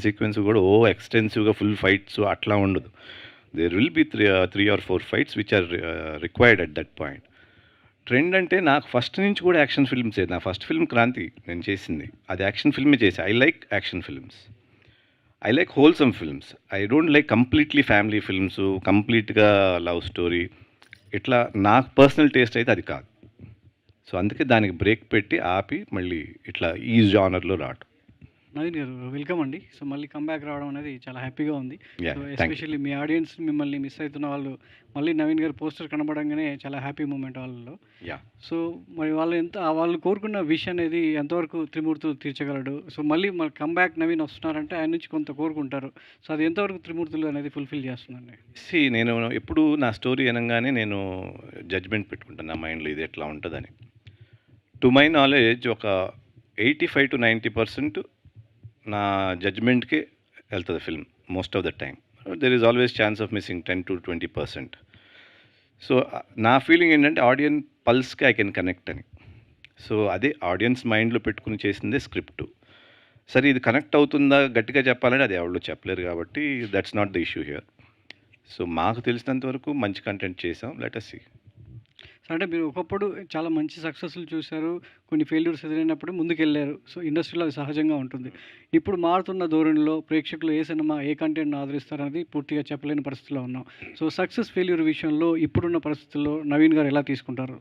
sequence కూడా ఎక్స్టెన్సివ్గా ఫుల్ ఫైట్స్ అట్లా ఉండదు. There will be 3 or 4 fights which are required at that point. Trend అంటే నాకు ఫస్ట్ నుంచి కూడా యాక్షన్ ఫిల్మ్స్. నా ఫస్ట్ ఫిల్మ్ క్రాంతి నేను చేసింది అది యాక్షన్ ఫిల్మే చేసి. I like action films, I like wholesome films. I don't like completely family films, కంప్లీట్గా లవ్ స్టోరీ. ఇట్లా నాకు పర్సనల్ టేస్ట్ అయితే అది కాదు. సో అందుకే దానికి బ్రేక్ పెట్టి ఆపి మళ్ళీ ఇట్లా ఈ జానర్లో రావటం. నవీన్ గారు వెల్కమ్ అండి. సో మళ్ళీ కంబ్యాక్ రావడం అనేది చాలా హ్యాపీగా ఉంది. Yeah, so thank you. Especially me audience మిమ్మల్ని మిస్ అవుతున్న వాళ్ళు మళ్ళీ నవీన్ గారు పోస్టర్ కనబడంగానే చాలా హ్యాపీ మూమెంట్ వాళ్ళలో. Yeah. సో మరి వాళ్ళు కోరుకున్న విష్ అనేది ఎంతవరకు త్రిమూర్తులు తీర్చగలడు? సో మళ్ళీ మన కంబ్యాక్ నవీన్ వస్తున్నారంటే ఆయన నుంచి కొంత కోరుకుంటారు. సో అది ఎంతవరకు త్రిమూర్తులు అనేది ఫుల్ఫిల్ చేస్తుందండి? నేను ఎప్పుడు నా స్టోరీ అనగానే నేను జడ్జ్మెంట్ పెట్టుకుంటాను నా మైండ్లో ఇది ఎట్లా ఉంటుందని. టు మై నాలెడ్జ్ ఒక 85 to 90% నా జడ్జ్మెంట్కే వెళ్తుంది film most of the time. There is always chance of missing 10 to 20%. So నా ఫీలింగ్ ఏంటంటే ఆడియన్స్ పల్స్కి ఐ కెన్ కనెక్ట్ అని. సో అదే ఆడియన్స్ మైండ్లో పెట్టుకుని చేసిందే స్క్రిప్ట్. సరే ఇది కనెక్ట్ అవుతుందా గట్టిగా చెప్పాలంటే అది ఎవరు చెప్పలేరు కాబట్టి that's not the issue here. So మాకు తెలిసినంత వరకు మంచి కంటెంట్ చేసాం, లెట్ us see. సో అంటే మీరు ఒకప్పుడు చాలా మంచి సక్సెస్లు చూశారు, కొన్ని ఫెయిల్యూర్స్ ఎదురైనప్పుడు ముందుకెళ్ళారు. సో ఇండస్ట్రీలో అది సహజంగా ఉంటుంది. ఇప్పుడు మారుతున్న ధోరణిలో ప్రేక్షకులు ఏ సినిమా ఏ కంటెంట్ను ఆదరిస్తారనేది పూర్తిగా చెప్పలేని పరిస్థితిలో ఉన్నాం. సో సక్సెస్ ఫెయిల్యూర్ విషయంలో ఇప్పుడున్న పరిస్థితుల్లో నవీన్ గారు ఎలా తీసుకుంటారు?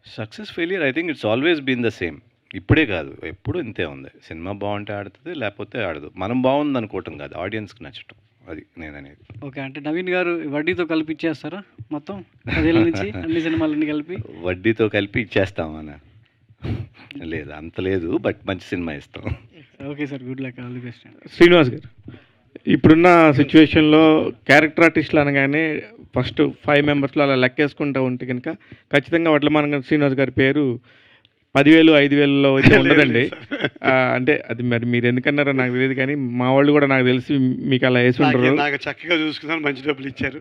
Success failure I think it's always been the same. ఇప్పుడే కాదు ఎప్పుడు ఇంతే ఉంది. సినిమా బాగుంటే ఆడుతుంది, లేకపోతే ఆడదు. మనం బాగుంది అనుకోవటం కాదు, ఆడియన్స్కి నచ్చటం. అది నేను అనేది. ఓకే, అంటే నవీన్ గారు వడ్డీతో కలిపి ఇచ్చేస్తారా మొత్తం 10 ఏళ్ళ నుంచి అన్ని సినిమాలన్నీ కలిపి? వడ్డీతో కలిపి ఇచ్చేస్తామన్నా? లేదు అంత లేదు, బట్ మంచి సినిమా ఇస్తాం. Okay sir, good luck, all the best. Srinivas గారు ఇప్పుడున్న సిచ్యువేషన్లో క్యారెక్టర్ ఆర్టిస్టులు అనగానే ఫస్ట్ 5 members అలా లెక్కేసుకుంటూ ఉంటే కనుక ఖచ్చితంగా వడ్లమాన శ్రీనివాస్ గారి పేరు 10,000 5,000లో అయితే ఉండదండి. అంటే అది మరి మీరు ఎందుకన్నారో నాకు తెలియదు, కానీ మా వాళ్ళు కూడా నాకు తెలిసి మీకు అలా వేసి ఉంటారు. నాకు చక్కగా చూసుకున్నాను, మంచి డబ్బులు ఇచ్చారు.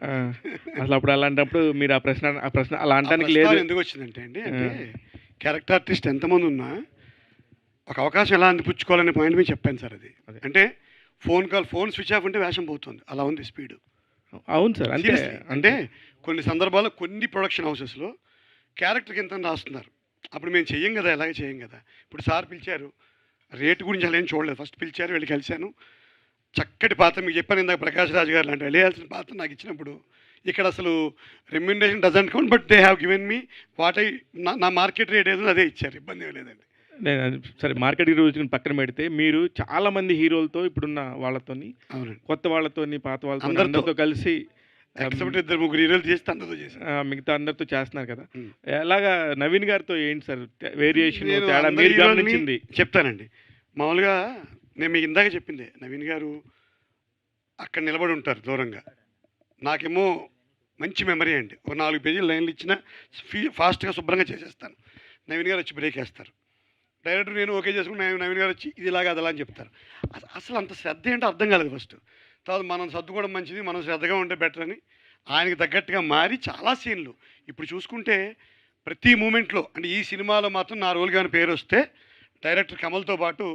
అసలు అప్పుడు అలాంటప్పుడు మీరు ఆ ప్రశ్న అలా అనడానికి లేదు. ఎందుకు వచ్చిందంటే అండి, అంటే క్యారెక్టర్ ఆర్టిస్ట్ ఎంతమంది ఉన్నా ఒక అవకాశం ఎలా అందిపుచ్చుకోవాలనే పాయింట్ మీద చెప్పాను సార్. అది అంటే ఫోన్ స్విచ్ ఆఫ్ ఉంటే వేషం పోతుంది, అలా ఉంది స్పీడ్. అవును సార్. అంటే Seriously. అంటే కొన్ని సందర్భాల్లో కొన్ని ప్రొడక్షన్ హౌసెస్‌లో క్యారెక్టర్‌కి ఇంతని రాస్తున్నారు. అప్పుడు మేము చెయ్యం కదా! ఎలాగ చేయం కదా! ఇప్పుడు సార్ పిలిచారు. రేట్ గురించి అలా ఏం చూడలేదు. ఫస్ట్ పిలిచారు, వెళ్ళి కలిశాను. చక్కటి పాత్ర మీకు చెప్పాను ఇందాక 'ప్రకాష్ రాజ్' గారు లాంటి వేయాల్సిన పాత్ర నాకు ఇచ్చినప్పుడు ఇక్కడ అసలు remuneration doesn't count, but they have given me what I నా మార్కెట్ రేట్ ఏదో అదే ఇచ్చారు. ఇబ్బంది ఏం లేదండి. నేను సరే మార్కెట్ గురించి పక్కన పెడితే మీరు చాలా మంది హీరోలతో ఇప్పుడున్న వాళ్ళతోని, అవునండి. కొత్త వాళ్ళతోని, పాత వాళ్ళతో అందరితో. అందరితో కలిసి ఎక్సెప్ట్ 2-3 హీరోలు చేస్తే అందరితో చేశాను. మిగతా అందరితో చేస్తున్నారు కదా! ఎలాగా నవీన్ గారితో ఏంటి సార్ వేరియేషన్ నేను తేడా అందరి మీరు హీరోలని గమనించింది? చెప్తానండి. మామూలుగా నేను మీకు ఇందాక చెప్పిందే, నవీన్ గారు అక్కడ నిలబడి ఉంటారు దూరంగా. నాకేమో మంచి మెమరీ అండి. ఒక 4 పేజీలు లైన్లు ఇచ్చినా ఫాస్ట్గా శుభ్రంగా చేసేస్తాను. నవీన్ గారు వచ్చి బ్రేక్ వేస్తారు. డైరెక్టర్ నేను ఓకే చేసుకుని నవీన్ గారు వచ్చి ఇది ఇలాగా అదలా అని చెప్తారు. అసలు అంత శ్రద్ధ ఏంటో అర్థం కాలేదు ఫస్ట్. తర్వాత మనం సర్దుకోవడం మంచిది, మనం శ్రద్ధగా ఉంటే బెటర్ అని ఆయనకి తగ్గట్టుగా మారి చాలా సీన్లు ఇప్పుడు చూసుకుంటే ప్రతి మూమెంట్లో, అంటే ఈ సినిమాలో మాత్రం నా రోల్గా ఏమైనా పేరు వస్తే డైరెక్టర్ కమల్తో పాటు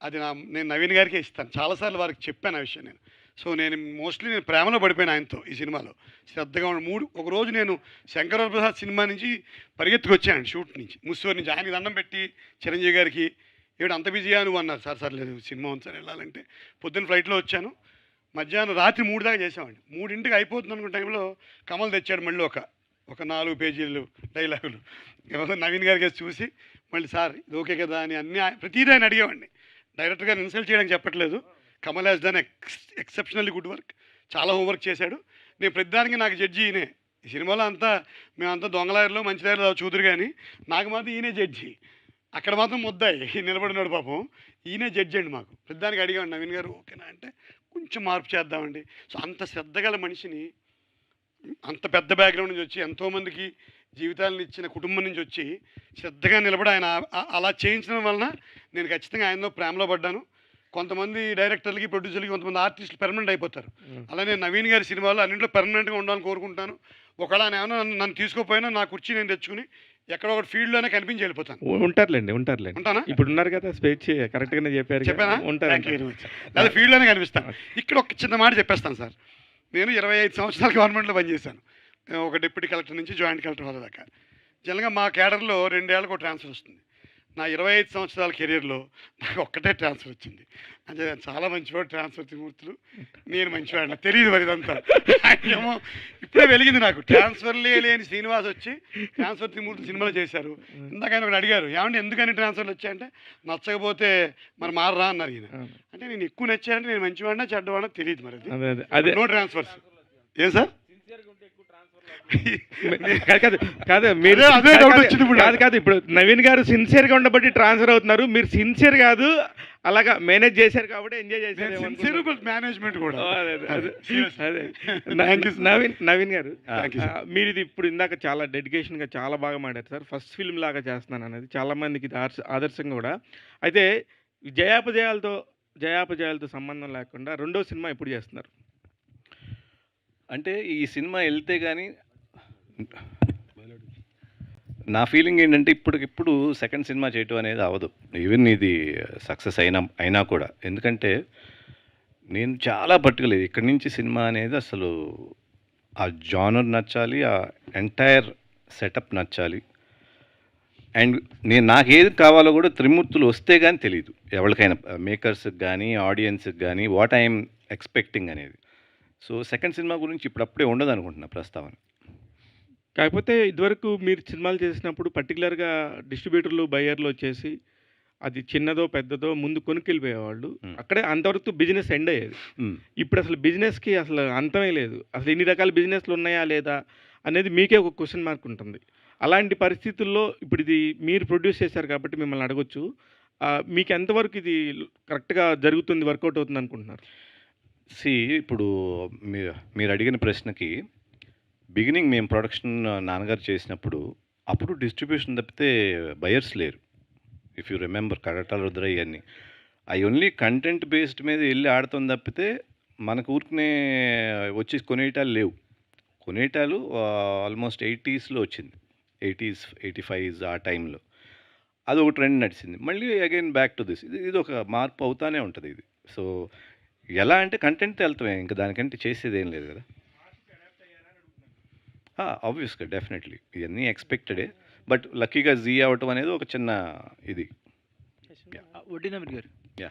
అది నేను నవీన్ గారికే ఇస్తాను. చాలాసార్లు వారికి చెప్పాను ఆ విషయం నేను. సో నేను మోస్ట్లీ నేను ప్రేమలో పడిపోయాను ఆయనతో ఈ సినిమాలో. శ్రద్ధగా ఒకరోజు నేను శంకరవర ప్రసాద్ సినిమా నుంచి పరిగెత్తుకొచ్చాను షూట్ నుంచి, ముస్సూరు నుంచి. ఆయనకి దండం పెట్టి చిరంజీవి గారికి ఏమిటి అంత బిజీగా నువ్వు అన్నారు. సార్ లేదు సినిమా ఉంది సార్ వెళ్ళాలంటే. పొద్దున్న ఫ్లైట్లో వచ్చాను, మధ్యాహ్నం రాత్రి 3 దాకా చేసామండి. 3ంటికి అయిపోతుంది అనుకున్న టైంలో కమల్ తెచ్చాడు మళ్ళీ ఒక 4 పేజీలు డైలాగులు. ఎవరో నవీన్ గారికి చూసి మళ్ళీ సార్ ఇది ఓకే కదా అని అన్నీ ప్రతిదీ ఆయన అడిగేవాడిని. డైరెక్టర్ గారిని ఇన్సల్ట్ చేయడానికి చెప్పట్లేదు. Kamal has done exceptionally good work. చాలా హోంవర్క్ చేశాడు. నేను ప్రతిదానికి నాకు జడ్జి ఈయనే. ఈ సినిమాలో అంతా మేమంతా దొంగలాయర్లో మంచి దారిలో చూదురు, కానీ నాకు మాత్రం ఈయనే జడ్జి. అక్కడ మాత్రం ముద్దాయి నిలబడినాడు పాపం. ఈయనే జడ్జి అండి మాకు. ప్రతిదానికి అడిగాడు నవీన్ గారు ఓకేనా అంటే కొంచెం మార్పు చేద్దామండి. సో అంత శ్రద్ధ గల మనిషిని, అంత పెద్ద బ్యాక్గ్రౌండ్ నుంచి వచ్చి ఎంతోమందికి జీవితాలను ఇచ్చిన కుటుంబం నుంచి వచ్చి శ్రద్ధగా నిలబడి ఆయన అలా చేయించడం వలన నేను ఖచ్చితంగా ఆయనలో ప్రేమలో పడ్డాను. కొంతమంది డైరెక్టర్లకి, ప్రొడ్యూసర్లకి, కొంతమంది ఆర్టిస్టులు పెర్మనెంట్ అయిపోతారు. అలానే నవీన్ గారి సినిమాలో అన్నింటిలో పెర్మనెంట్గా ఉండాలని కోరుకుంటాను. ఒకవేళ ఆయన ఏమైనా నన్ను తీసుకోపోయినా నా కుర్చీ నేను తెచ్చుకుని ఎక్కడో ఒకటి ఫీల్డ్లోనే కనిపించి వెళ్ళిపోతాను. ఉంటారులేండి. ఉంటానా? ఇప్పుడు ఉన్నారు కదా, స్పేస్ కరెక్ట్గానే చెప్పారు. చెప్పానా? ఉంటారు. లేదా ఫీల్డ్లోనే కనిపిస్తాను. ఇక్కడ ఒక చిన్న మాట చెప్పేస్తాను సార్. నేను 25 సంవత్సరాలు గవర్నమెంట్లో పనిచేశాను. ఒక డిప్యూటీ కలెక్టర్ నుంచి జాయింట్ కలెక్టర్ హోదా దాకా. జనరల్గా మా క్యాడర్లో 2 ఏళ్ళకు ఒక ట్రాన్స్ఫర్ వస్తుంది. నా 25 సంవత్సరాల కెరీర్లో నాకు ఒక్కటే ట్రాన్స్ఫర్ వచ్చింది. అంటే చాలా మంచివాడు ట్రాన్స్ఫర్ త్రిమూర్తులు, నేను మంచివాడు, నాకు తెలియదు మరి ఇదంతా. ఏమో ఇప్పుడే వెలిగింది నాకు. ట్రాన్స్ఫర్లే లేని శ్రీనివాస్ వచ్చి ట్రాన్స్ఫర్ త్రిమూర్తులు సినిమాలో చేశారు. ఇందాక ఆయన ఒకటి అడిగారు, ఏమంటే ఎందుకని ట్రాన్స్ఫర్లు వచ్చాయంటే నచ్చకపోతే మరి మారరా అన్నారు ఈయన. అంటే నేను ఎక్కువ నచ్చానంటే నేను మంచివాడినా చెడ్డవాడినా తెలియదు మరి. అదే నో ట్రాన్స్ఫర్స్. ఏం సార్? ఇప్పుడు నవీన్ గారు సిన్సియర్గా ఉండబట్టి ట్రాన్స్ఫర్ అవుతున్నారు. మీరు సిన్సియర్ కాదు, అలాగా మేనేజ్ చేశారు కాబట్టి ఎంజాయ్ చేశారు. మేనేజ్మెంట్ కూడా. అదే నవీన్ గారు, మీరు ఇది ఇప్పుడు ఇందాక చాలా డెడికేషన్గా చాలా బాగా మాట్లాడారు సార్. ఫస్ట్ ఫిల్మ్ లాగా చేస్తున్నాను అనేది చాలా మందికి ఇది ఆదర్శంగా కూడా. అయితే జయాపజయాలతో సంబంధం లేకుండా రెండో సినిమా ఎప్పుడు చేస్తున్నారు? అంటే ఈ సినిమా వెళ్తే కానీ నా ఫీలింగ్ ఏంటంటే ఇప్పటికిప్పుడు సెకండ్ సినిమా చేయటం అనేది అవ్వదు. ఈవెన్ ఇది సక్సెస్ అయినా కూడా. ఎందుకంటే నేను చాలా పర్టికులర్, ఇక్కడి నుంచి సినిమా అనేది అసలు ఆ జానర్ నచ్చాలి, ఆ ఎంటైర్ సెటప్ నచ్చాలి. అండ్ నాకు ఏది కావాలో కూడా త్రిమూర్తులు వస్తే కానీ తెలియదు ఎవరికైనా, మేకర్స్కి కానీ ఆడియన్స్కి కానీ వాట్ ఐఎమ్ ఎక్స్పెక్టింగ్ అనేది. సో సెకండ్ సినిమా గురించి ఇప్పుడప్పుడే ఉండదు అనుకుంటున్నా ప్రస్తావన. కాకపోతే ఇదివరకు మీరు సినిమాలు చేసినప్పుడు పర్టికులర్గా డిస్ట్రిబ్యూటర్లు, బయ్యర్లు వచ్చేసి అది చిన్నదో పెద్దదో ముందు కొనుక్కెళ్ళిపోయేవాళ్ళు. అక్కడే అంతవరకు బిజినెస్ ఎండ్ అయ్యేది. ఇప్పుడు అసలు బిజినెస్కి అసలు అంతమే లేదు. అసలు ఇన్ని రకాల బిజినెస్లు ఉన్నాయా లేదా అనేది మీకే ఒక క్వశ్చన్ మార్క్ ఉంటుంది. అలాంటి పరిస్థితుల్లో ఇప్పుడు ఇది మీరు ప్రొడ్యూస్ చేశారు కాబట్టి మిమ్మల్ని అడగొచ్చు, మీకు ఎంతవరకు ఇది కరెక్ట్గా జరుగుతుంది, వర్కౌట్ అవుతుంది అనుకుంటున్నారు? ఇప్పుడు మీరు అడిగిన ప్రశ్నకి బిగినింగ్ మేము ప్రొడక్షన్ నాన్నగారు చేసినప్పుడు అప్పుడు డిస్ట్రిబ్యూషన్ తప్పితే బయర్స్ లేరు. ఇఫ్ యూ రిమెంబర్ కడటాల రుద్ర ఇవన్నీ అవి ఓన్లీ కంటెంట్ బేస్డ్ మీద వెళ్ళి ఆడుతుంది తప్పితే మనకు ఊరికనే వచ్చి కొనేటాలు లేవు. కొనేటాలు ఆల్మోస్ట్ 80sలో వచ్చింది, 80s 85s ఆ టైంలో అది ఒక ట్రెండ్ నడిచింది. మళ్ళీ అగైన్ బ్యాక్ టు దిస్. ఇది ఒక మార్పు అవుతానే ఉంటుంది ఇది. సో ఎలా అంటే కంటెంట్తో వెళ్తామే, ఇంకా దానికంటే చేసేది ఏం లేదు కదా. ఆబ్వియస్గా డెఫినెట్లీ ఇవన్నీ ఎక్స్పెక్టెడే, బట్ లక్కీగా జీ అవటం అనేది ఒక చిన్న ఇది. వడ్డీ నవీన్ గారు, యా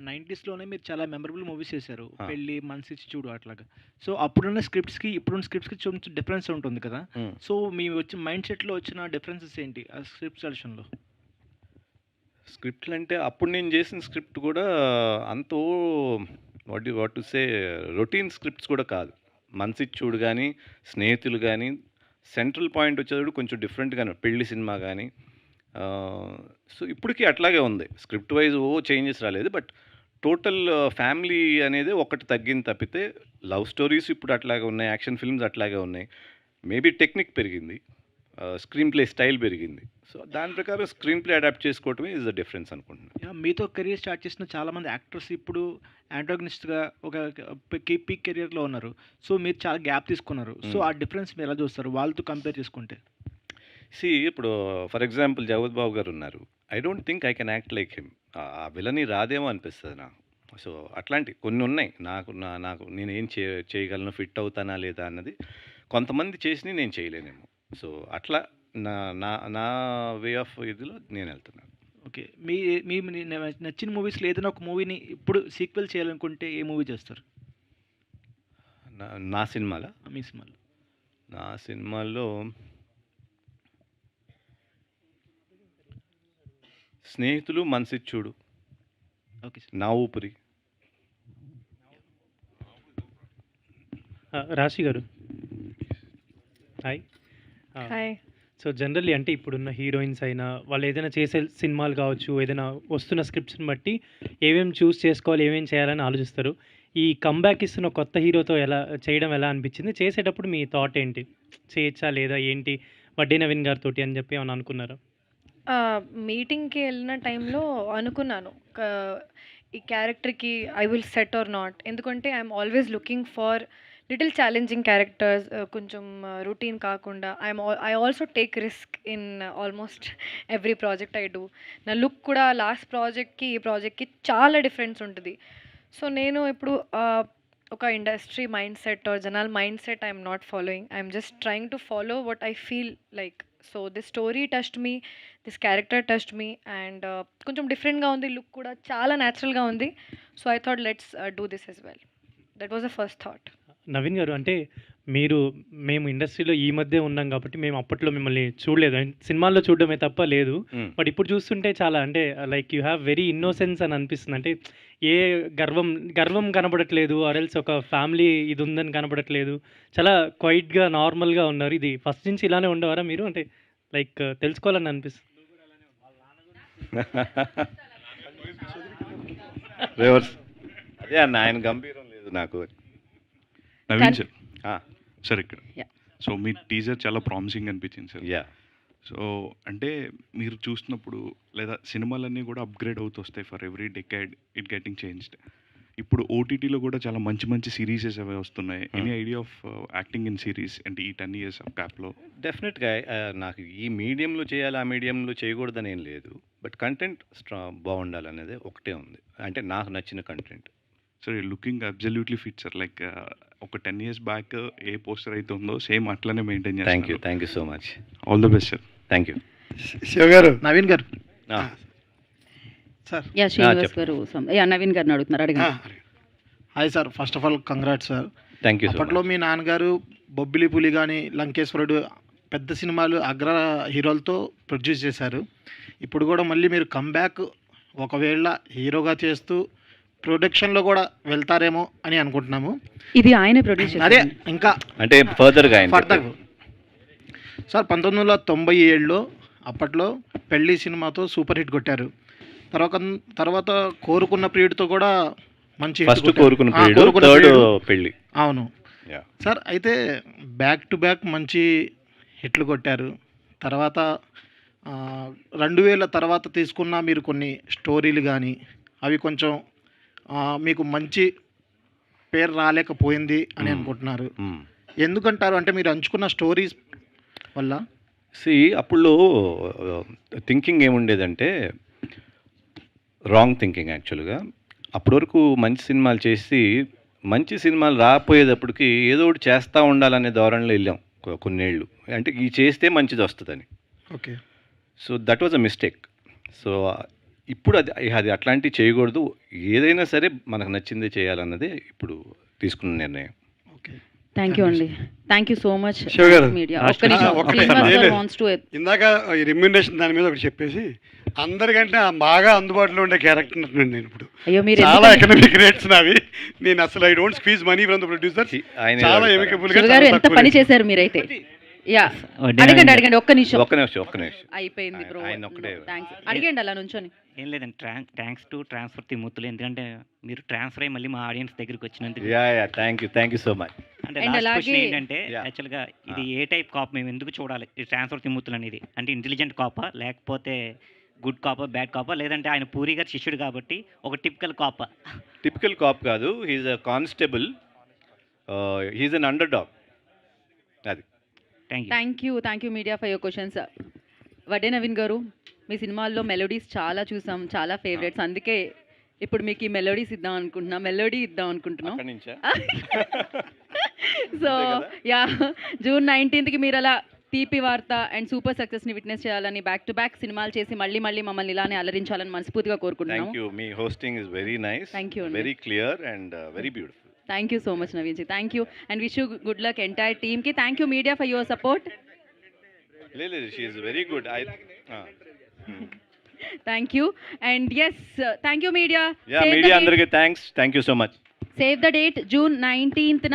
90స్లోనే మీరు చాలా మెమరబుల్ మూవీస్ చేశారు, ఆ. పెళ్ళి, మనసిచ్చి చూడు అట్లాగా. సో అప్పుడున్న స్క్రిప్ట్స్కి ఇప్పుడున్న స్క్రిప్ట్స్కి కొంచెం డిఫరెన్స్ ఉంటుంది కదా. సో మీ వచ్చిన మైండ్ సెట్లో వచ్చిన డిఫరెన్సెస్ ఏంటి ఆ స్క్రిప్ట్ సెలక్షన్లో? స్క్రిప్ట్లు అంటే అప్పుడు నేను చేసిన స్క్రిప్ట్ కూడా అంత what to say routine scripts కూడా కాదు. మనసిచ్చూడు కానీ, స్నేహితులు కానీ, సెంట్రల్ పాయింట్ వచ్చేటప్పుడు కొంచెం డిఫరెంట్గానే, పెళ్లి సినిమా కానీ. సో ఇప్పటికీ అట్లాగే ఉంది, స్క్రిప్ట్ వైజ్ చేంజెస్ రాలేదు, బట్ టోటల్ ఫ్యామిలీ అనేది ఒకటి తగ్గింది తప్పితే లవ్ స్టోరీస్ ఇప్పుడు అట్లాగే ఉన్నాయి, యాక్షన్ ఫిల్మ్స్ అట్లాగే ఉన్నాయి. మేబీ టెక్నిక్ పెరిగింది, స్క్రీన్ ప్లే స్టైల్ పెరిగింది. సో దాని ప్రకారం స్క్రీన్ ప్లే అడాప్ట్ చేసుకోవటమే ఇస్ ద డిఫరెన్స్ అనుకుంటున్నాను. మీతో కెరీర్ స్టార్ట్ చేసిన చాలామంది యాక్టర్స్ ఇప్పుడు యాంటాగనిస్ట్గా ఒక పీక్ కెరియర్లో ఉన్నారు. సో మీరు చాలా గ్యాప్ తీసుకున్నారు. సో ఆ డిఫరెన్స్ మీరు ఎలా చూస్తారు వాళ్ళతో కంపేర్ చేసుకుంటే? ఇప్పుడు ఫర్ ఎగ్జాంపుల్ జగపతి బాబు గారు ఉన్నారు, I don't think I can act like him. ఆ విలని రాదేమో అనిపిస్తుంది నాకు. సో అట్లాంటి కొన్ని ఉన్నాయి, నాకు నేను ఏం చేయగలను, ఫిట్ అవుతానా లేదా అన్నది. కొంతమంది చేసి నేను చేయలేనేమో. సో అట్లా నా నా నా వే ఆఫ్ ఇదిలో నేను వెళ్తున్నాను. ఓకే, మీ నచ్చిన మూవీస్లో ఏదైనా ఒక మూవీని ఇప్పుడు సీక్వెల్ చేయాలనుకుంటే ఏ మూవీ చేస్తారు? నా సినిమాలో మీ సినిమాలో నా సినిమాల్లో స్నేహితులు, మనసిచ్చూడు, ఓకే నా ఊపిరి. రాశి గారు హాయ్. హాయ్. సో జనరల్లీ అంటే ఇప్పుడున్న హీరోయిన్స్ అయినా వాళ్ళు ఏదైనా చేసే సినిమాలు కావచ్చు, ఏదైనా వస్తున్న స్క్రిప్ట్స్ని బట్టి ఏమేమి చూస్ చేసుకోవాలి, ఏమేమి చేయాలని ఆలోచిస్తారు. ఈ కంబ్యాక్ ఇస్తున్న కొత్త హీరోతో చేయడం ఎలా అనిపించింది? చేసేటప్పుడు మీ థాట్ ఏంటి? చేయొచ్చా లేదా ఏంటి, వడ్డీ నవీన్ గారితో అని చెప్పి ఏమైనా అనుకున్నారా? మీటింగ్కి వెళ్ళిన టైంలో అనుకున్నాను ఈ క్యారెక్టర్కి I will set or not. ఎందుకంటే I'm always looking for little challenging characters, కొంచెం రొటీన్ కాకుండా. I also take risk in almost every project I do. నా లుక్ కూడా లాస్ట్ ప్రాజెక్ట్కి ఈ ప్రాజెక్ట్కి చాలా డిఫరెన్స్ ఉంటుంది. సో నేను ఇప్పుడు ఒక ఇండస్ట్రీ మైండ్ సెట్ ఆర్ జనాల్ mindset I'm not following. I'm just trying to follow what I feel like. So this story touched me, this character touched me, and కొంచెం డిఫరెంట్గా ఉంది, లుక్ కూడా చాలా న్యాచురల్గా ఉంది. So I thought let's do this as well. That was the first thought. Naveen గారు, అంటే మేము ఇండస్ట్రీలో ఈ మధ్య ఉన్నాం కాబట్టి మేము అప్పట్లో మిమ్మల్ని చూడలేదు, సినిమాల్లో చూడడమే తప్ప లేదు. బట్ ఇప్పుడు చూస్తుంటే చాలా అంటే like you have very innocence అని అనిపిస్తుంది. అంటే ఏ గర్వం కనబడట్లేదు, ఆర్ఎల్స్ ఒక ఫ్యామిలీ ఇది ఉందని కనబడట్లేదు. చాలా క్వైట్గా నార్మల్గా ఉన్నారు. ఇది ఫస్ట్ నుంచి ఇలానే ఉండేవారా మీరు? అంటే లైక్ తెలుసుకోవాలని అనిపిస్తుంది. రివర్స్ అదే అన్న, ఆయన గంభీరం లేదు నాకు. నవీన్ సార్, సార్ ఇక్కడ సో మీ టీజర్ చాలా ప్రామిసింగ్ అనిపించింది సార్. యా. సో అంటే మీరు చూసినప్పుడు లేదా సినిమాలన్నీ కూడా అప్గ్రేడ్ అవుతూ వస్తాయి for every decade, it getting changed. ఇప్పుడు ఓటీటీలో కూడా చాలా మంచి మంచి సిరీసెస్ అవి వస్తున్నాయి. Any idea of acting in series అంటే ఈ 10 years ఆఫ్ గ్యాప్లో? డెఫినెట్గా నాకు ఈ మీడియంలో చేయాలి, ఆ మీడియంలో చేయకూడదని ఏం లేదు. బట్ కంటెంట్ బాగుండాలనేది ఒకటే ఉంది, అంటే నాకు నచ్చిన content. Sir looking absolutely fit sir. Like ఒక 10 years బ్యాక్ ఏ పోస్టర్ అయితే ఉందో సేమ్ అట్లనే మెయింటైన్ చేస్తాను. Thank you so much. All the best sir. Thank you. Shiva గారు, నవీన్ గారు సార్. శ్రీనివాస్ గారు నవీన్ గారిని అడుగుతున్నారు, అడగండి. Hi sir, first of all congrats sir. Thank you. అప్పట్లో మీ నాన్నగారు బొబ్బిలి పులి కానీ, లంకేశ్వరుడు పెద్ద సినిమాలు అగ్ర హీరోలతో ప్రొడ్యూస్ చేశారు. ఇప్పుడు కూడా మళ్ళీ మీరు కంబ్యాక్ ఒకవేళ హీరోగా చేస్తూ ప్రొడక్షన్లో కూడా వెళ్తారేమో అని అనుకుంటున్నాము. ఇది ఆయన ప్రొడ్యూస్ అదే ఇంకా అంటే ఫర్దర్గా సార్ 1997లో అప్పట్లో పెళ్లి సినిమాతో సూపర్ హిట్ కొట్టారు. తర్వాత కోరుకున్న ప్రియుడితో కూడా మంచి ఫస్ట్ కోరుకున్న ప్రియుడు, థర్డ్ పెళ్లి. అవును సార్. అయితే బ్యాక్ టు బ్యాక్ మంచి హిట్లు కొట్టారు. తర్వాత 2000 తర్వాత తీసుకున్న మీరు కొన్ని స్టోరీలు కానీ అవి కొంచెం మీకు మంచి పేరు రాలేకపోయింది అని అనుకుంటున్నారు. ఎందుకంటారు? అంటే మీరు ఎంచుకున్న స్టోరీస్ వల్ల? అప్పుడు థింకింగ్ ఏముండేదంటే రాంగ్ థింకింగ్ యాక్చువల్గా. అప్పటి వరకు మంచి సినిమాలు చేసి మంచి సినిమాలు రాకపోయేటప్పటికి ఏదో ఒకటి చేస్తూ ఉండాలనే ధోరణిలో వెళ్ళాం. కొన్నేళ్ళు, అంటే ఈ చేస్తే మంచిది వస్తుందని. Okay. So that was a mistake. So ఇప్పుడు అది అట్లాంటివి చేయకూడదు, ఏదైనా సరే మనకు నచ్చిందే చేయాలన్నదే ఇప్పుడు తీసుకున్న నిర్ణయం. థ్యాంక్ యూ అండి, thank you so much Shiva గారు మీడియా. ఒక్క నిమిషం, శ్రీనివాస్ గారు wants to ఇందాక ఈ రెమ్యునరేషన్ దాని మీద ఒకటి చెప్పేసి, అందరికంటే బాగా అందుబాటులో ఉండే క్యారెక్టర్ నేను ఇప్పుడు. అయ్యో, మీరు చాలా ఎకనామిక్ రేట్స్ నావి, నేను అసలు I don't squeeze money from the producer. చాలా ఎమికబుల్ గా శివ గారు ఎంత పని చేశారు మీరైతే. యా, అడగండి ఒక్క నిమిషం. అయిపోయింది బ్రో, థ్యాంక్స్. అడిగండి అలా నుంచొని. ఏం లేదండి, థ్యాంక్స్ టు ట్రాన్స్ఫర్ తిమ్మతులు, ఎందుకంటే మీరు ట్రాన్స్ఫర్ అయ్యి మళ్ళీ మా ఆడియన్స్ దగ్గరికి వచ్చినందుకు. Thank you so much. అంటే లాస్ట్ క్వశ్చన్ ఏంటంటే, యాక్చువల్గా ఇది ఏ టైప్ కాప్ మేము ఎందుకు చూడాలి ఈ ట్రాన్స్ఫర్ తిమ్మతులు అనేది? అంటే ఇంటెలిజెంట్ కాపా, లేకపోతే గుడ్ కాపా, బ్యాడ్ కాపా, లేదంటే ఆయన పూరి గారు శిష్యుడు కాబట్టి ఒక టిపికల్ కాపా? టిపికల్ కాప్ కాదు, he is a constable, he is an underdog. అది. Thank you media for your questions. Vadde Naveen గారు, మీ సినిమాల్లో మెలోడీస్ చాలా చూసాం, చాలా ఫేవరెట్స్, అందుకే ఇప్పుడు మీకు ఈ మెలోడీస్ ఇద్దాం అనుకుంటున్నాం. సో యా, June 19th మీరు అలా తీపి వార్త అండ్ సూపర్ సక్సెస్ని విట్నెస్ చేయాలని, బ్యాక్ టు బ్యాక్ సినిమాలు చేసి మళ్ళీ మమ్మల్ని ఇలానే అలరించాలని మనస్ఫూర్తిగా కోరుకుంటున్నాం. థ్యాంక్ యూ, మీ hosting is very nice, thank you, very clear and very beautiful. Thank you so much Naveen ji, thank you and wish you good luck entire టీమ్కి. Thank you media for your support. లేదు, she is very good. Thank you and yes, thank you media. Media అందరికీ thanks, thank you so much. Save the date, June 19th